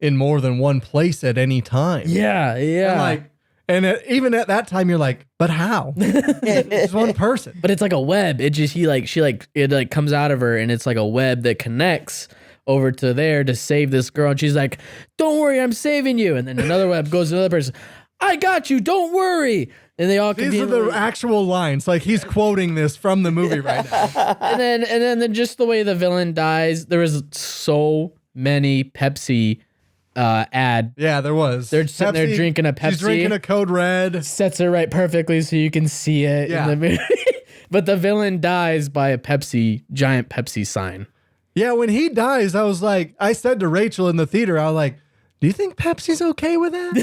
in more than one place at any time. Yeah. And even at that time, you're like, but how? It's one person. But it's like a web. It just it comes out of her, and it's like a web that connects over to there to save this girl. And she's like, "Don't worry, I'm saving you." And then another web goes to another person. "I got you. Don't worry." And they all these are the actual lines. Like he's quoting this from the movie right now. and then just the way the villain dies, there was so many Pepsi. Ad. Yeah, there was. They're sitting there drinking a Pepsi. She's drinking a Code Red. Sets it right perfectly so you can see it in the movie. But the villain dies by a giant Pepsi sign. Yeah, when he dies, I said to Rachel in the theater, I was like, do you think Pepsi's okay with that?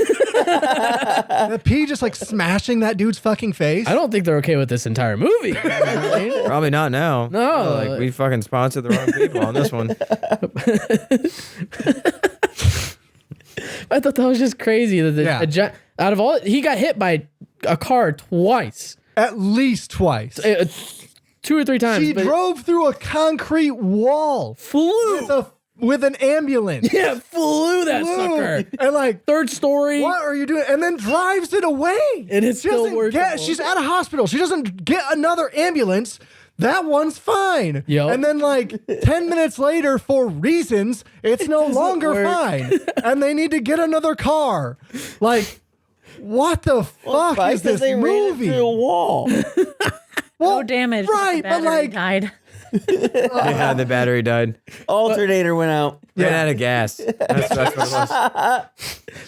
That P just like smashing that dude's fucking face. I don't think they're okay with this entire movie. Probably not now. No. We fucking sponsored the wrong people on this one. I thought that was just crazy. Out of all, he got hit by a car twice. At least twice. 2 or 3 times. She drove through a concrete wall. Flew. With an ambulance. Yeah, flew that sucker. And like, 3rd story. What are you doing? And then drives it away. And it's still working. She's at a hospital. She doesn't get another ambulance. That one's fine. Yep. And then like 10 minutes later, for reasons, it's no longer fine. And they need to get another car. Like, what the fuck is this they ran it movie? through a wall. Well, No damage. Right, The but battery like, died. Yeah, the battery died. Alternator went out. Ran out of gas. That's what it was.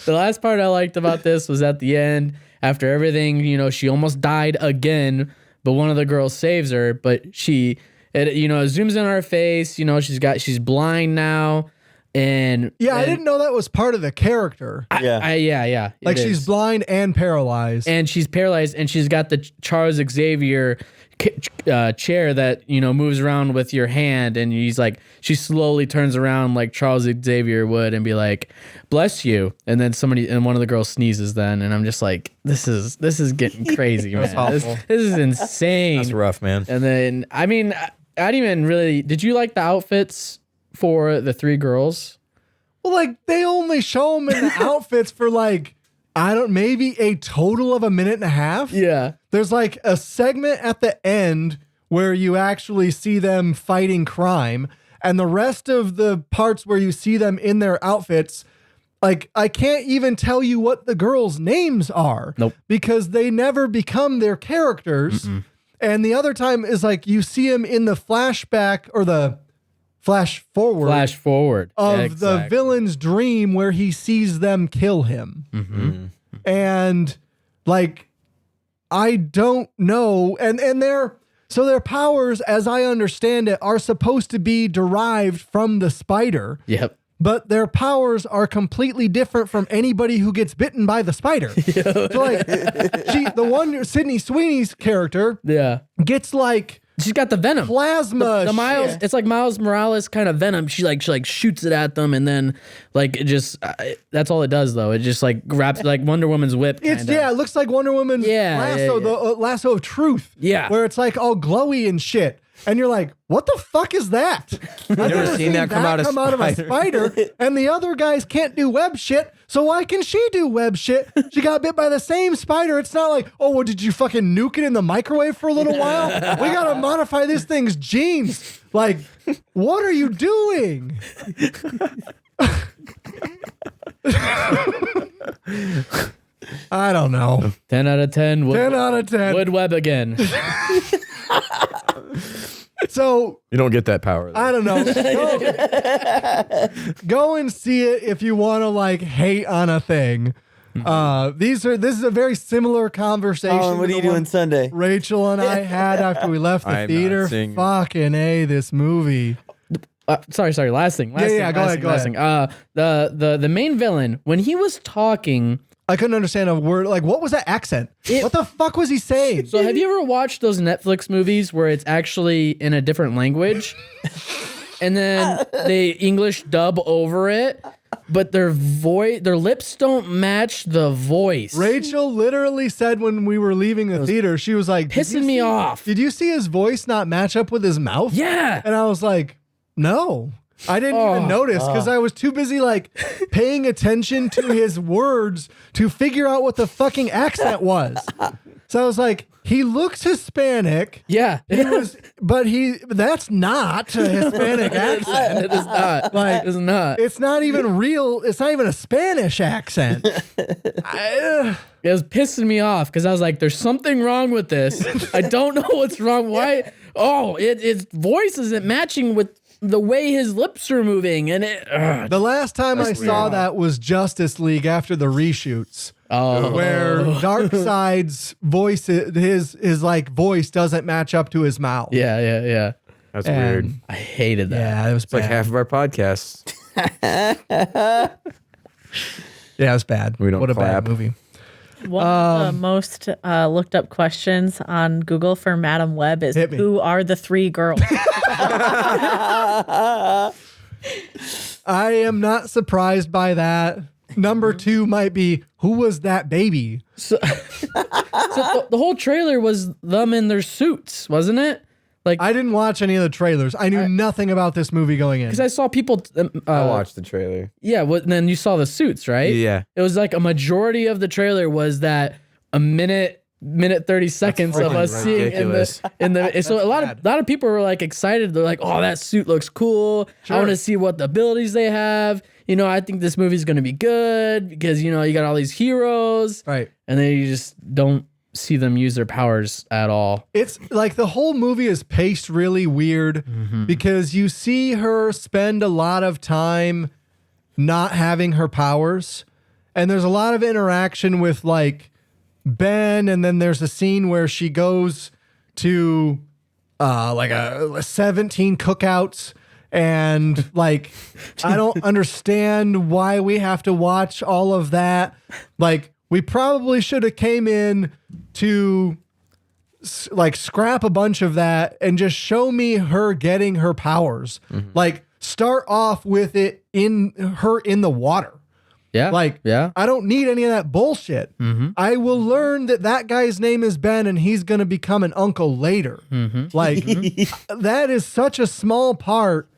The last part I liked about this was at the end, after everything, she almost died again, but one of the girls saves her, but it zooms in on her face. She's blind now, and I didn't know that was part of the character. yeah. Like she's blind and paralyzed. and she's paralyzed, and she's got the Charles Xavier chair that moves around with your hand, and she slowly turns around like Charles Xavier would and be like, "Bless you," and then one of the girls sneezes then, and I'm just like, this is getting crazy, man. This is insane. That's rough, man. And then I didn't even really. Did you like the outfits for the three girls? Well, like they only show them in the outfits for maybe a total of a minute and a half. Yeah. There's like a segment at the end where you actually see them fighting crime, and the rest of the parts where you see them in their outfits, like I can't even tell you what the girls' names are. Nope. Because they never become their characters. Mm-mm. And the other time is like you see them in the flashback or the flash forward of the villain's dream where he sees them kill him. Mm-hmm. And like, I don't know. And their powers, as I understand it, are supposed to be derived from the spider. Yep. But their powers are completely different from anybody who gets bitten by the spider. Yep. So like, Sydney Sweeney's character, gets like, she's got the venom, plasma. The Miles, it's like Miles Morales kind of venom. She shoots it at them, and then it just that's all it does though. It just wraps like Wonder Woman's whip. It looks like Wonder Woman's lasso, the lasso of truth. Yeah, where it's like all glowy and shit. And you're like, what the fuck is that? I've never seen that come out of10 out of 10. 10 out of 10. Wood web again. So you don't get that power, though. I don't know. Go and see it if you want to hate on a thing. This is a very similar conversation. Colin, what are you doing Sunday? Rachel and I had after we left the theater. Fucking A, this movie. Sorry. Last thing. Go ahead. The main villain, when he was talking, I couldn't understand a word. Like, what was that accent? What the fuck was he saying? So have you ever watched those Netflix movies where it's actually in a different language? And then they English dub over it, but their lips don't match the voice. Rachel literally said when we were leaving the theater, she was like, pissing me off. Did you see his voice not match up with his mouth? Yeah. And I was like, no. I didn't even notice because I was too busy paying attention to his words to figure out what the fucking accent was. So I was like, he looks Hispanic. Yeah. That's not a Hispanic accent. It is not. It is not. It's not even real. It's not even a Spanish accent. It was pissing me off because I was like, there's something wrong with this. I don't know what's wrong. Why? Its voice isn't matching with the way his lips are moving, and the last time I saw that was Justice League after the reshoots, where Darkseid's voice, his voice doesn't match up to his mouth. Yeah. That's weird. I hated that. Yeah, it was bad. Like half of our podcasts. Yeah, it was bad. We don't What a clap. bad movie. One of the most looked up questions on Google for Madam Web is, who are the three girls? I am not surprised by that. Number 2 might be, who was that baby? So the whole trailer was them in their suits, wasn't it? I didn't watch any of the trailers. I knew nothing about this movie going in. Because I saw people. I watched the trailer. Yeah, and then you saw the suits, right? Yeah. It was a majority of the trailer was that a minute 30 seconds of us seeing in the so a lot of people were excited. They're like, oh, that suit looks cool. Sure. I want to see what the abilities they have. I think this movie's going to be good because, you got all these heroes. Right. And then you just don't see them use their powers at all. It's the whole movie is paced really weird because you see her spend a lot of time not having her powers. And there's a lot of interaction with Ben. And then there's a scene where she goes to like a 17 cookouts. And like, I don't understand why we have to watch all of that. Like, we probably should have came in to like scrap a bunch of that and just show me her getting her powers. Like, start off with it in the water. Yeah. Like, I don't need any of that bullshit. I will learn that guy's name is Ben and he's going to become an uncle later. Like, that is such a small part.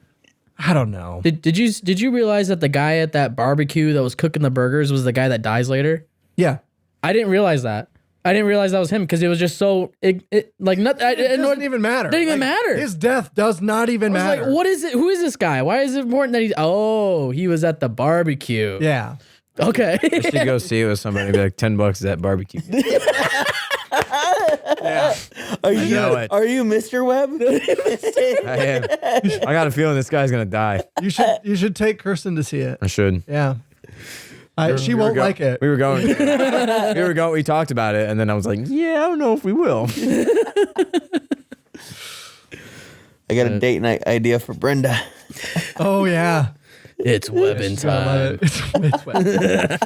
I don't know. Did you realize that the guy at that barbecue that was cooking the burgers was the guy that dies later? Yeah. I didn't realize that. I didn't realize that was him because it was just so it doesn't even matter. Didn't even matter. His death does not even matter. Like, what is it? Who is this guy? Why is it important that he was at the barbecue? Yeah. Okay. I should go see it with somebody and be like, $10 at that barbecue. Are you Mr. Webb? I am. I got a feeling this guy's gonna die. You should take Kirsten to see it. I should. Yeah. She won't like it. We were going. We talked about it, and then I was like, "Yeah, I don't know if we will." I got a date night idea for Brenda. Oh yeah. It's webbing time. It's web.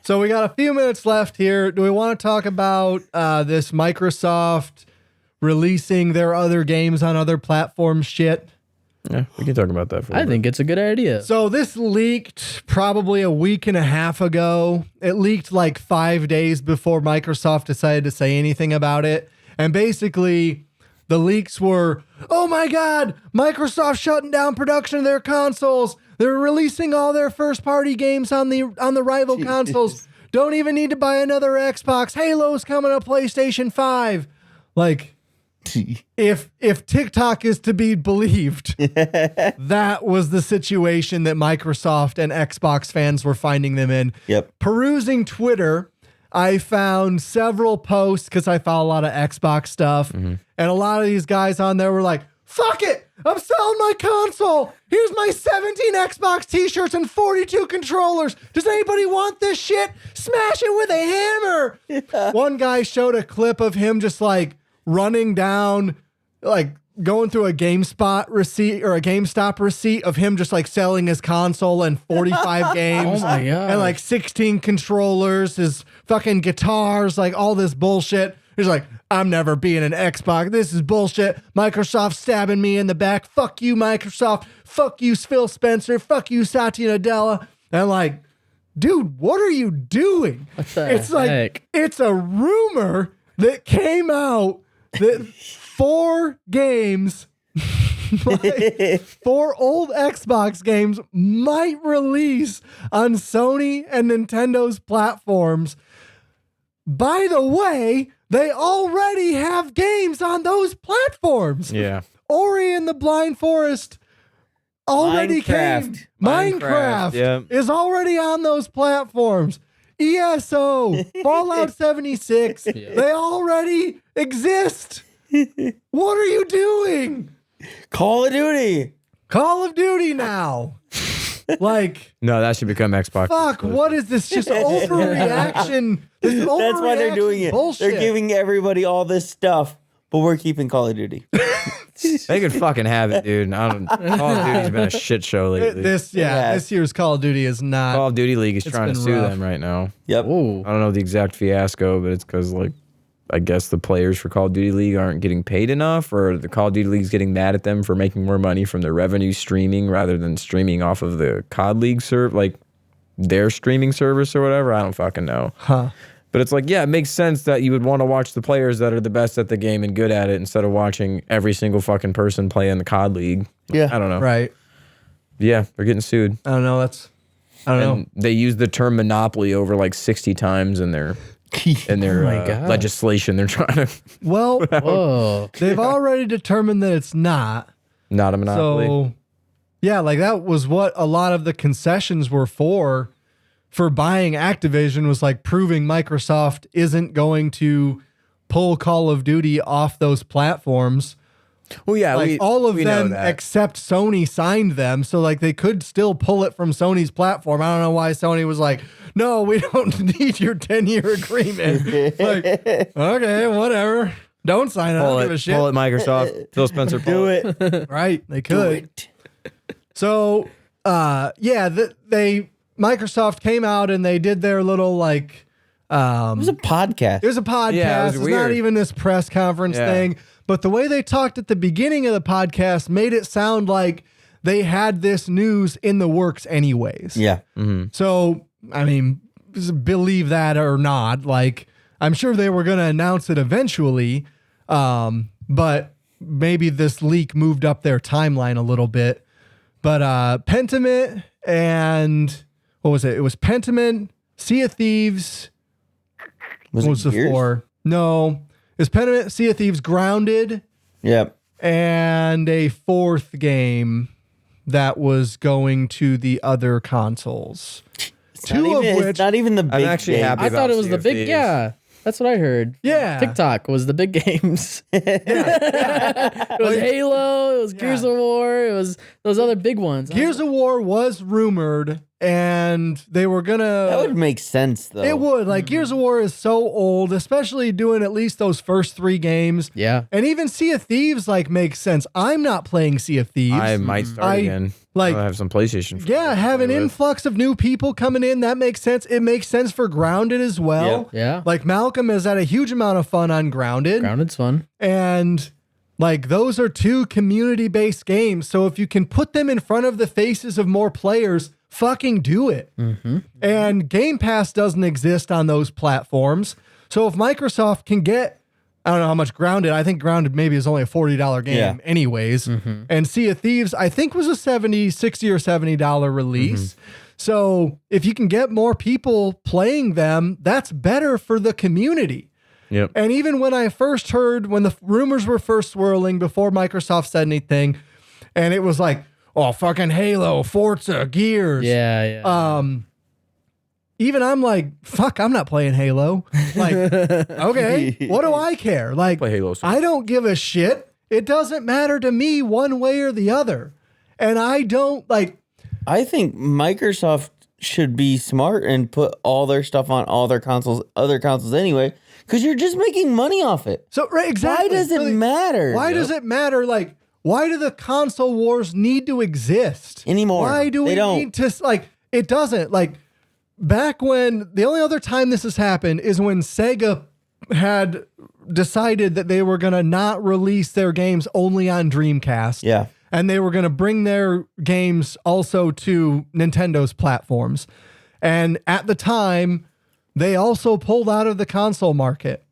So we got a few minutes left here. Do we want to talk about this Microsoft releasing their other games on other platforms shit? Yeah, we can talk about that for a I bit. think it's a good idea. So this leaked probably a week and a half ago. It leaked like 5 days before Microsoft decided to say anything about it. And basically, the leaks were, oh my God, Microsoft shutting down production of their consoles. They're releasing all their first-party games on the rival consoles. Don't even need to buy another Xbox. Halo's coming to PlayStation 5. Like, if TikTok is to be believed, that was the situation that Microsoft and Xbox fans were finding them in. Yep. Perusing Twitter, I found several posts because I follow a lot of Xbox stuff. And a lot of these guys on there were like, fuck it, I'm selling my console. Here's my 17 Xbox t-shirts and 42 controllers. Does anybody want this shit? Smash it with a hammer. One guy showed a clip of him just like running down, like going through a GameSpot receipt or a GameStop receipt of him just like selling his console and 45 games. Oh my God. And like 16 controllers, his fucking guitars, like all this bullshit. He's like, I'm never being an Xbox. This is bullshit. Microsoft stabbing me in the back. Fuck you, Microsoft. Fuck you, Phil Spencer. Fuck you, Satya Nadella. And like, dude, what are you doing? It's like, it's a rumor that came out that 4 games, like 4 old Xbox games might release on Sony and Nintendo's platforms. By the way, they already have games on those platforms. Yeah. Ori and the Blind Forest already came. Minecraft is already on those platforms. ESO, Fallout 76, they already exist. What are you doing? Call of Duty. Call of Duty now. Like, No, that should become Xbox. fuck, what is this? Just overreaction. This That's why they're doing it. Bullshit. They're giving everybody all this stuff, but we're keeping Call of Duty. They could fucking have it, dude. Call of Duty's been a shit show lately. This year's Call of Duty is not. Call of Duty League is trying to been sue rough. them right now. Yep. Ooh. I don't know the exact fiasco, but it's because like I guess the players for Call of Duty League aren't getting paid enough, or the Call of Duty League's getting mad at them for making more money from their revenue streaming rather than streaming off of the COD League like their streaming service or whatever. I don't fucking know. Huh. But it's like, yeah, it makes sense that you would want to watch the players that are the best at the game and good at it instead of watching every single fucking person play in the COD League. Yeah. I don't know. Right. Yeah, they're getting sued. I don't know. I don't know. And they use the term monopoly over like 60 times in their God. legislation. They're trying to Well, Whoa. they've already determined that it's not. not a monopoly. So, yeah, like that was what a lot of the concessions were for buying Activision, was like proving Microsoft isn't going to pull Call of Duty off those platforms. Well, yeah, Like all of we know them that. except Sony signed them, so like they could still pull it from Sony's platform. I don't know why Sony was like, no, we don't need your 10-year agreement. Like, okay, whatever. Don't sign it. I don't give a shit. Pull it, Microsoft. Phil Spencer, Do pull it. it. Right? They Do could. it. So, Microsoft came out and they did their little like. It was a podcast. It was a podcast. Yeah, it was it's weird. not even this press conference thing. But the way they talked at the beginning of the podcast made it sound like they had this news in the works anyways. Yeah. So, I mean, believe that or not, like, I'm sure they were going to announce it eventually, but maybe this leak moved up their timeline a little bit. But Pentiment and, what was it? It was Pentiment, Sea of Thieves. Was What it was the Gears? 4? No. It was Pentiment, Sea of Thieves, Grounded, Yep. and a 4th game that was going to the other consoles. It's not even the big actually game. happy I thought about it was Sea the of big. Thieves. Yeah, that's what I heard. Yeah. TikTok was the big games. It was Halo. It was Gears of War. It was those other big ones. Gears of War was rumored, and they were gonna. That would make sense, though. It would. Like, Gears of War is so old, especially doing at least those first 3 games. Yeah. And even Sea of Thieves, like, makes sense. I'm not playing Sea of Thieves. I might start again. like- I have some PlayStation. for Yeah, to have an play with. influx of new people coming in. That makes sense. It makes sense for Grounded as well. Yeah. Like, Malcolm has had a huge amount of fun on Grounded. Grounded's fun. And like, those are 2 community-based games. So if you can put them in front of the faces of more players, fucking do it. And Game Pass doesn't exist on those platforms. So if Microsoft can get, I don't know how much Grounded, I think Grounded maybe is only a $40 game Yeah. anyways. And Sea of Thieves, I think was a $60 or $70 release. So if you can get more people playing them, that's better for the community. Yep. And even when I first heard, when the rumors were first swirling before Microsoft said anything, and it was like, oh, fucking Halo, Forza, Gears. Yeah. Even I'm like, fuck, I'm not playing Halo. Like, okay, what do I care? Like, Play Halo soon. I don't give a shit. It doesn't matter to me one way or the other. And I don't like, I think Microsoft should be smart and put all their stuff on all their consoles, other consoles anyway, because you're just making money off it. so right, exactly. Why does it matter? Why does it matter? Like, why do the console wars need to exist Anymore. Why do They we don't. need to, like, it doesn't. Like, back when, the only other time this has happened is when Sega had decided that they were going to not release their games only on Dreamcast. Yeah. And they were going to bring their games also to Nintendo's platforms. And at the time, they also pulled out of the console market.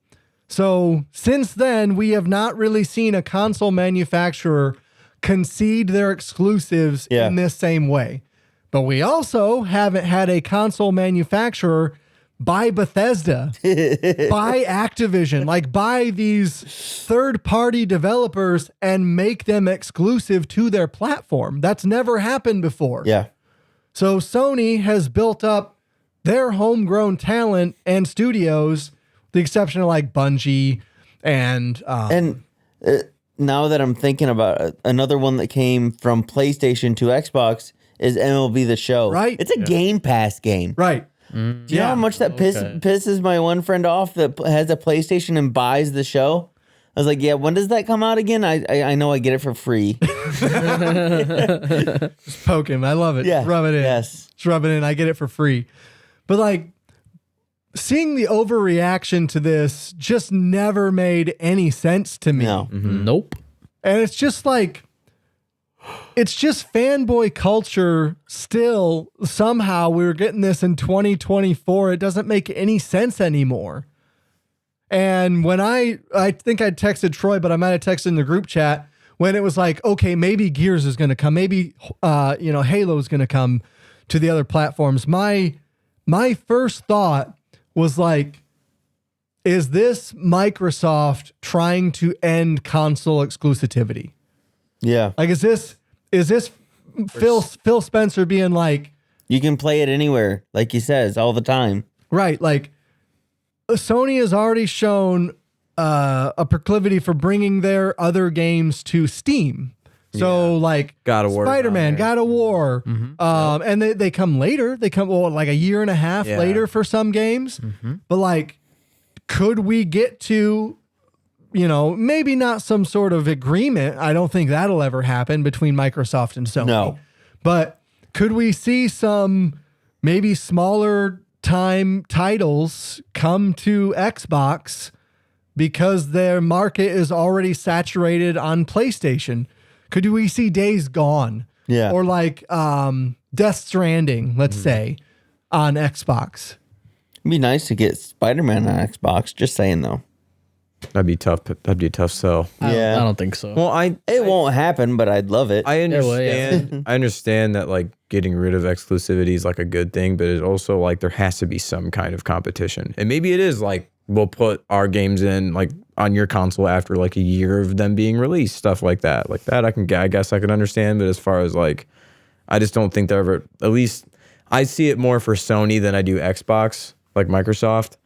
So since then, we have not really seen a console manufacturer concede their exclusives in this same way. But we also haven't had a console manufacturer buy Bethesda, buy Activision, like buy these third-party developers and make them exclusive to their platform. That's never happened before. Yeah. So Sony has built up their homegrown talent and studios, the exception of like Bungie and Now that I'm thinking about it, another one that came from PlayStation to Xbox is MLB The Show. Right. It's a Game Pass game. right. Do you know how much that pisses my one friend off that has a PlayStation and buys the show? I was like, yeah, when does that come out again? I know I get it for free. Just poke him. I love it. Yeah. Just rub it in. Yes. Just rub it in. I get it for free. But like, seeing the overreaction to this just never made any sense to me. No. Nope. And it's just like, it's just fanboy culture still. Somehow we're getting this in 2024. It doesn't make any sense anymore. And when I think I texted Troy, but I might have texted in the group chat when it was like, okay, maybe Gears is going to come. Maybe, Halo is going to come to the other platforms. My first thought was like, is this Microsoft trying to end console exclusivity? Yeah. Like, is this Phil Spencer being like, You can play it anywhere, like he says, all the time. right, like Sony has already shown a proclivity for bringing their other games to Steam. So like God of War, Spider-Man, God of War, and they come later. They come like a year and a half later for some games. But like, could we get to maybe not some sort of agreement. I don't think that'll ever happen between Microsoft and Sony. No. But could we see some maybe smaller time titles come to Xbox because their market is already saturated on PlayStation? Could we see Days Gone? Yeah. Or like Death Stranding, let's say, on Xbox? It'd be nice to get Spider-Man on Xbox. Just saying, though. That'd be tough. That'd be a tough sell. I Yeah. don't think so. Well, It won't happen, but I'd love it. I well, understand. I understand that like getting rid of exclusivity is like a good thing, but it's also like there has to be some kind of competition. And maybe it is like we'll put our games in like on your console after like a year of them being released, stuff like that. Like that, I guess I can understand. But as far as like, I just don't think they're ever. At least I see it more for Sony than I do Xbox. Like Microsoft,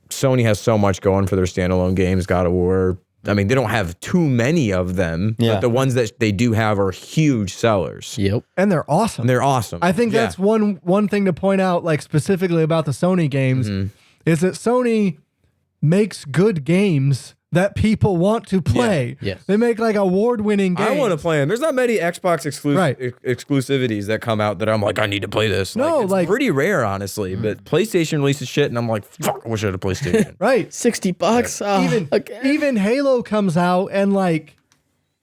Sony has so much going for their standalone games. God of War. I mean, they don't have too many of them, Yeah. but the ones that they do have are huge sellers. Yep. And they're awesome. And they're awesome. I think that's one thing to point out, like specifically about the Sony games, is that Sony makes good games that people want to play. Yes. They make like award-winning games. I want to play them. There's not many Xbox Right. exclusivities that come out that I'm like, I need to play this. No, it's like- pretty rare, honestly. But PlayStation releases shit, and I'm like, fuck, I wish I had a PlayStation. Right. $60. Oh, Even Halo comes out and like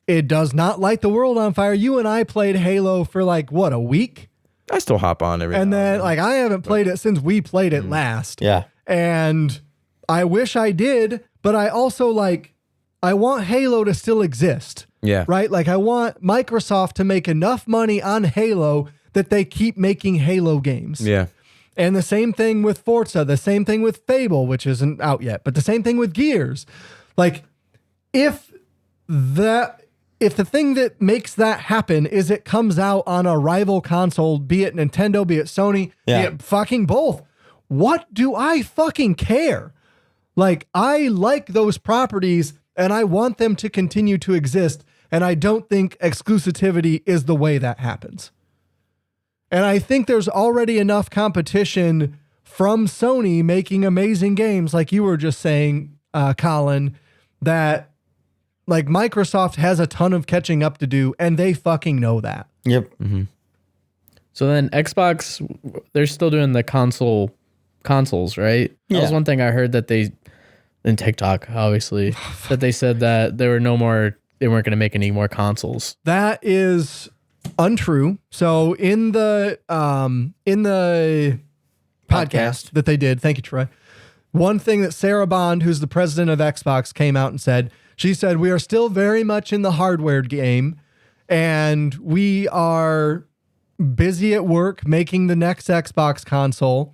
it does not light the world on fire. You and I played Halo for like what, a week? I still hop on every And now then like I haven't played it since we played it last. Yeah. And I wish I did, but I also like I want Halo to still exist. Yeah. Right? Like I want Microsoft to make enough money on Halo that they keep making Halo games. Yeah. And the same thing with Forza, the same thing with Fable, which isn't out yet, but the same thing with Gears. Like if the thing that makes that happen is it comes out on a rival console, be it Nintendo, be it Sony, Yeah. be it fucking both, what do I fucking care? Like I like those properties and I want them to continue to exist. And I don't think exclusivity is the way that happens. And I think there's already enough competition from Sony making amazing games, like you were just saying, Colin, that like Microsoft has a ton of catching up to do, and they fucking know that. Yep. So then Xbox, they're still doing the consoles, right? That was Yeah. one thing I heard that they, in TikTok, obviously, that they said that they weren't going to make any more consoles. That is untrue. So in the podcast that they did, thank you, Troy. One thing that Sarah Bond, who's the president of Xbox, came out and said, she said, we are still very much in the hardware game and we are busy at work making the next Xbox console.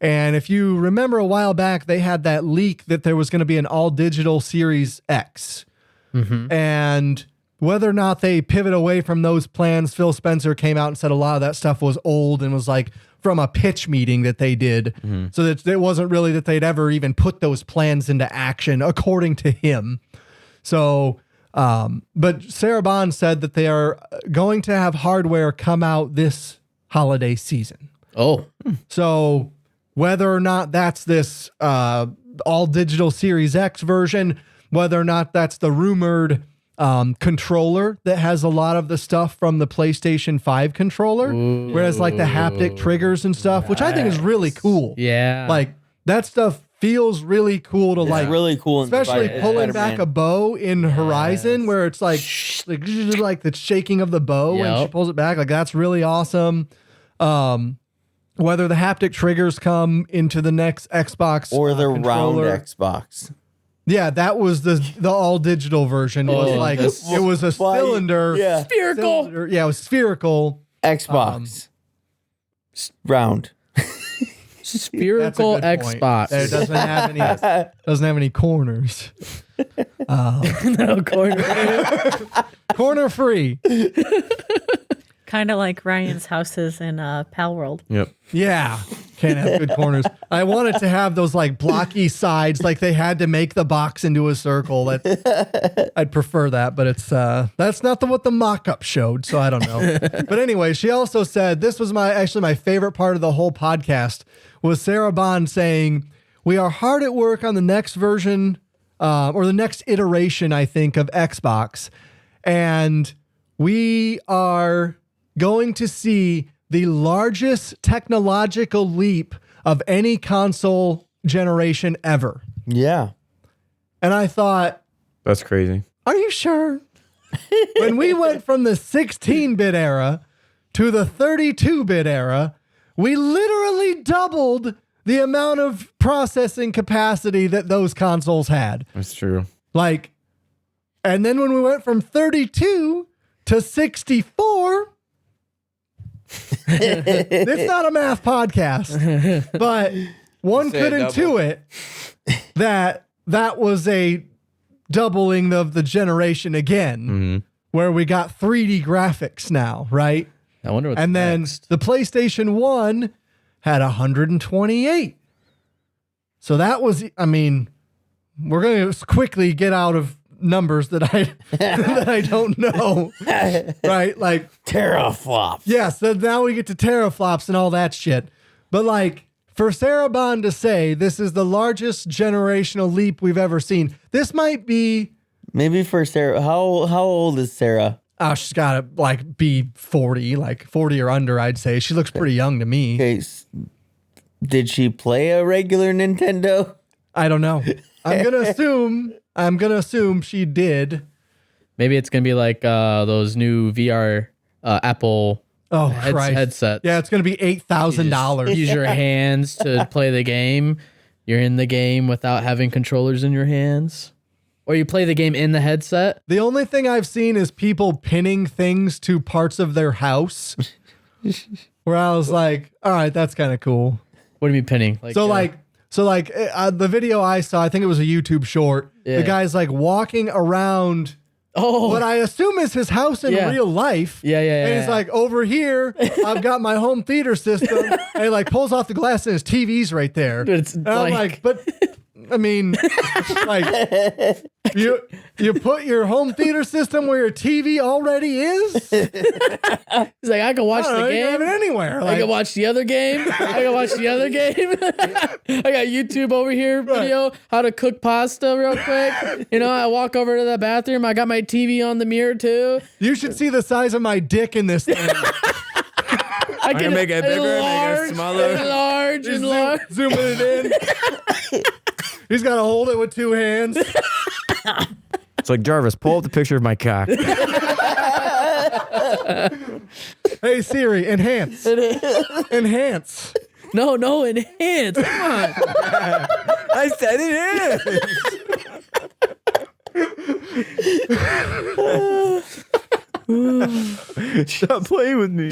And if you remember a while back, they had that leak that there was going to be an all digital Series X. And whether or not they pivot away from those plans, Phil Spencer came out and said a lot of that stuff was old and was like from a pitch meeting that they did. So that it wasn't really that they'd ever even put those plans into action, according to him. So, but Sarah Bond said that they are going to have hardware come out this holiday season. Oh, So whether or not that's this all digital Series X version, whether or not that's the rumored controller that has a lot of the stuff from the PlayStation 5 controller, whereas like the haptic triggers and stuff, which I think is really cool. yeah. Like that stuff feels really cool to like, really cool. in especially Spider- pulling back a Spider-Man. bow in Horizon where it's like the shaking of the bow when she Yep. pulls it back. Like that's really awesome. Whether the haptic triggers come into the next Xbox or the round controller. Xbox. Yeah, that was the all digital version. It was Oh, like this- it was a Why- cylinder. Yeah. Spherical. cylinder- yeah, it was spherical. Xbox. Round. Spherical That's a good point. Xbox. It doesn't have any corners. No corner. Corner free. Kind of like Ryan's houses in Palworld. Yep. Yeah, can't have good corners. I wanted to have those like blocky sides, like they had to make the box into a circle. I'd prefer that, but it's that's not what the mock-up showed, so I don't know. But anyway, she also said this was my favorite part of the whole podcast was Sarah Bond saying, "We are hard at work on the next version or the next iteration, I think, of Xbox. And we are going to see the largest technological leap of any console generation ever. Yeah. And I thought, That's crazy. are you sure? When we went from the 16-bit era to the 32-bit era, we literally doubled the amount of processing capacity that those consoles had. That's true. Like, and then when we went from 32 to 64, it's not a math podcast, but one Say could a double. intuit that that was a doubling of the generation again, where we got 3D graphics now, right? I wonder what's And then next. the PlayStation 1 had 128. So that was, I mean, we're going to quickly get out of numbers that I that I don't know, right? Like Teraflops. yes, so now we get to teraflops and all that shit. But like for Sarah Bond to say this is the largest generational leap we've ever seen, this might be. Maybe for Sarah. How old is Sarah? Oh, she's got to like be 40, like 40 or under, I'd say. She looks pretty young to me. Okay. Did she play a regular Nintendo? I don't know. I'm gonna assume she did. Maybe it's gonna be like those new VR Apple Oh, Christ. headsets. Yeah, it's gonna be $8,000. Use your hands to play the game. You're in the game without having controllers in your hands, or you play the game in the headset. The only thing I've seen is people pinning things to parts of their house. Where I was like, all right, that's kind of cool. What do you mean pinning? The video I saw, I think it was a YouTube short. Yeah. The guy's like walking around what I assume is his house in real life. Yeah. And he's like, over here, I've got my home theater system. And he like pulls off the glass and his TV's right there. Dude, it's And I'm like, but I mean, like you put your home theater system where your TV already is? he's like, I can watch I don't the know, you can have game. it anywhere. I Like, can watch the other game. I can watch the other game. I got YouTube over here video how to cook pasta real quick. You know, I walk over to the bathroom. I got my TV on the mirror too. you should see the size of my dick in this thing. I can make it bigger, make it smaller. Large and large. Zooming it in. He's got to hold it with two hands. It's like, Jarvis, pull up the picture of my cock. Hey Siri, enhance. Enhance. No, enhance. Come on. I said it is. Stop playing with me.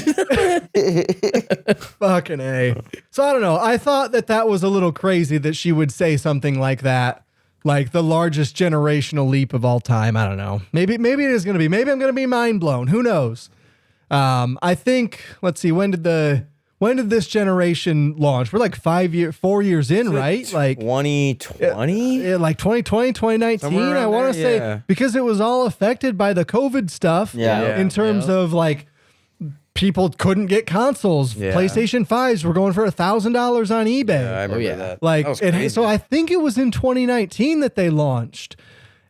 Fucking A. So I don't know. I thought that was a little crazy that she would say something like that. Like the largest generational leap of all time. I don't know. Maybe it is going to be. Maybe I'm going to be mind blown. Who knows? I think, let's see, when did this generation launch? We're like 4 years in, right? Like 2020? yeah, like 2020, 2019. Somewhere I around want to there, say yeah. because it was all affected by the COVID stuff. Yeah. In terms of like people couldn't get consoles. Yeah. PlayStation 5s were going for $1,000 on eBay. Yeah, I remember yeah. that. Like, That was crazy. so I think it was in 2019 that they launched,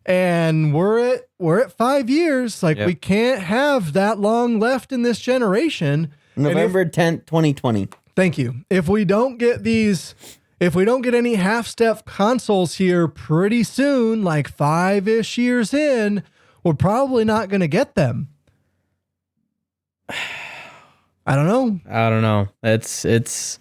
and we're at 5 years. Like, Yep. we can't have that long left in this generation. And November 10th, 2020. thank you. If we don't get any half-step consoles here pretty soon, like 5-ish years in, we're probably not going to get them. I don't know. It's iffy.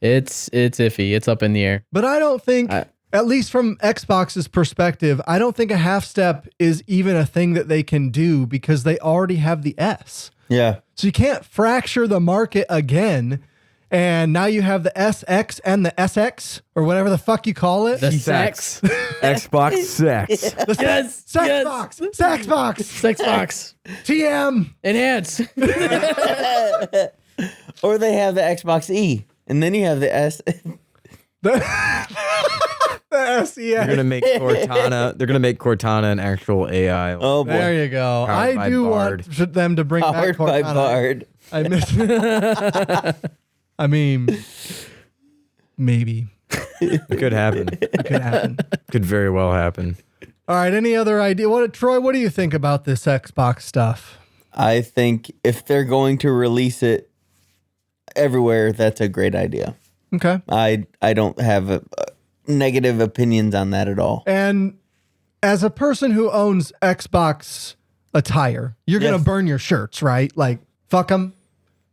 It's up in the air. But I don't think, at least from Xbox's perspective, I don't think a half step is even a thing that they can do because they already have the S. Yeah. So you can't fracture the market again. And now you have the SX and the SX or whatever the fuck you call it. The sex. Xbox sex. The Yes. Sex yes. box. Sex box. Sex box. TM. Enhance. Or they have the Xbox E, and then you have the S. The SEX. They're gonna make Cortana. They're gonna make Cortana an actual AI. Oh boy. There you go. Powered I by do Bard. want them to bring Powered back by Cortana. Bard. I miss. I mean, maybe It could happen. it could happen. Could very well happen. All right. Any other idea? Troy, what do you think about this Xbox stuff? I think if they're going to release it everywhere, that's a great idea. Okay. I don't have negative opinions on that at all. And as a person who owns Xbox attire, you're going to burn your shirts, right? Like, fuck them.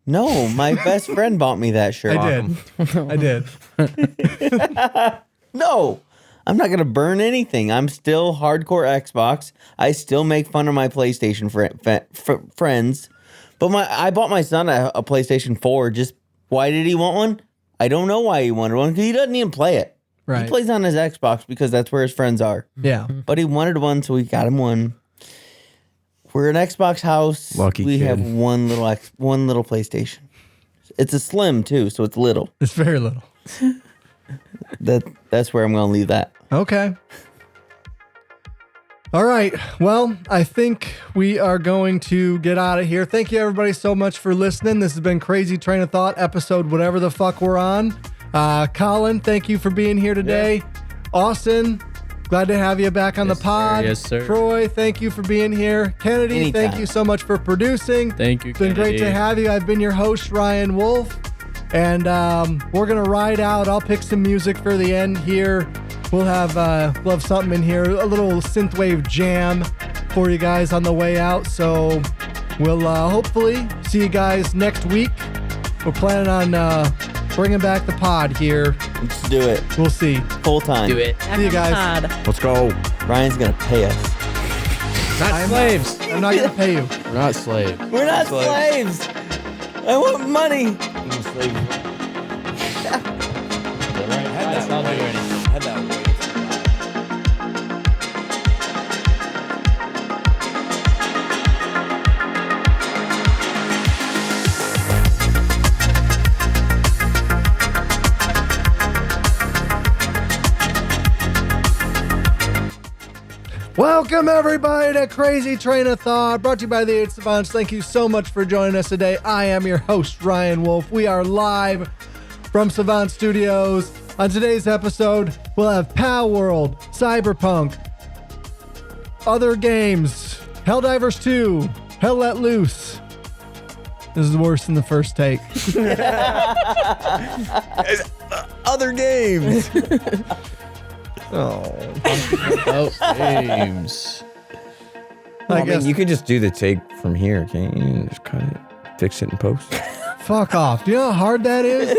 No, my best friend bought me that shirt. I did. No, I'm not going to burn anything. I'm still hardcore Xbox. I still make fun of my PlayStation friends. But I bought my son a PlayStation 4. Just why did he want one? I don't know why he wanted one because he doesn't even play it. Right. He plays on his Xbox because that's where his friends are. Yeah. But he wanted one, so we got him one. We're an Xbox house. Lucky we kid. have one little PlayStation. It's a slim too, so it's little. It's very little. That's where I'm going to leave that. Okay. All right. Well, I think we are going to get out of here. Thank you, everybody, so much for listening. This has been Crazy Train of Thought, episode whatever the fuck we're on. Colin, thank you for being here today. Austin, glad to have you back on the pod. Yes, sir. Troy, thank you for being here. Kennedy, Anytime. thank you so much for producing. Thank you, It's been great to Kennedy. have you. I've been your host, Ryan Wolf. And we're going to ride out. I'll pick some music for the end here. We'll have something in here, a little synthwave jam for you guys on the way out. So we'll hopefully see you guys next week. We're planning on bringing back the pod here. Let's do it. We'll see. Full time. Do it. See you guys. God. Let's go. Ryan's going to pay us. Not slaves. I'm not going to pay you. We're not slaves. We're not slaves. I want money. Welcome, everybody, to Crazy Train of Thought, brought to you by the Idiot Savants. Thank you so much for joining us today. I am your host, Ryan Wolf. We are live from Savant Studios. On today's episode, we'll have Palworld, Cyberpunk, other games, Helldivers 2, Hell Let Loose. This is worse than the first take. Other games. Oh, games. I guess. You can just do the take from here, can't you? Just cut it, fix it in post. Fuck off. Do you know how hard that is?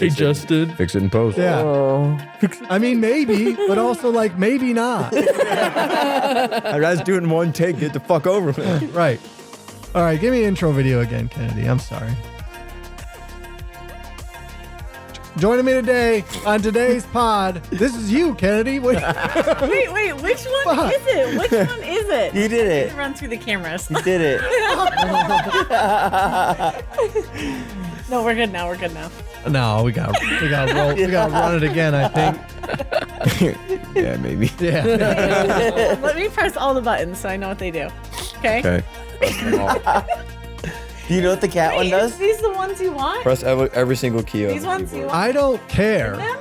Adjusted. Fix it in post. Yeah. I mean, maybe, but also like maybe not. I'd rather do it in one take. Get the fuck over it. Right. All right. Give me an intro video again, Kennedy. I'm sorry. Joining me today on today's pod. This is you, Kennedy. Wait, which one Fuck. is it? Which one is it? You did it. Run through the cameras. You did it. No, we're good now. We're good now. No, we got roll. We got to run it again, I think. Yeah, maybe. Yeah. Let me press all the buttons so I know what they do. Okay. Okay. Do you know what the cat one Wait, does? is these the ones you want? Press every single key. These ones you want? I don't care. Them?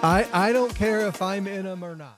I don't care if I'm in them or not.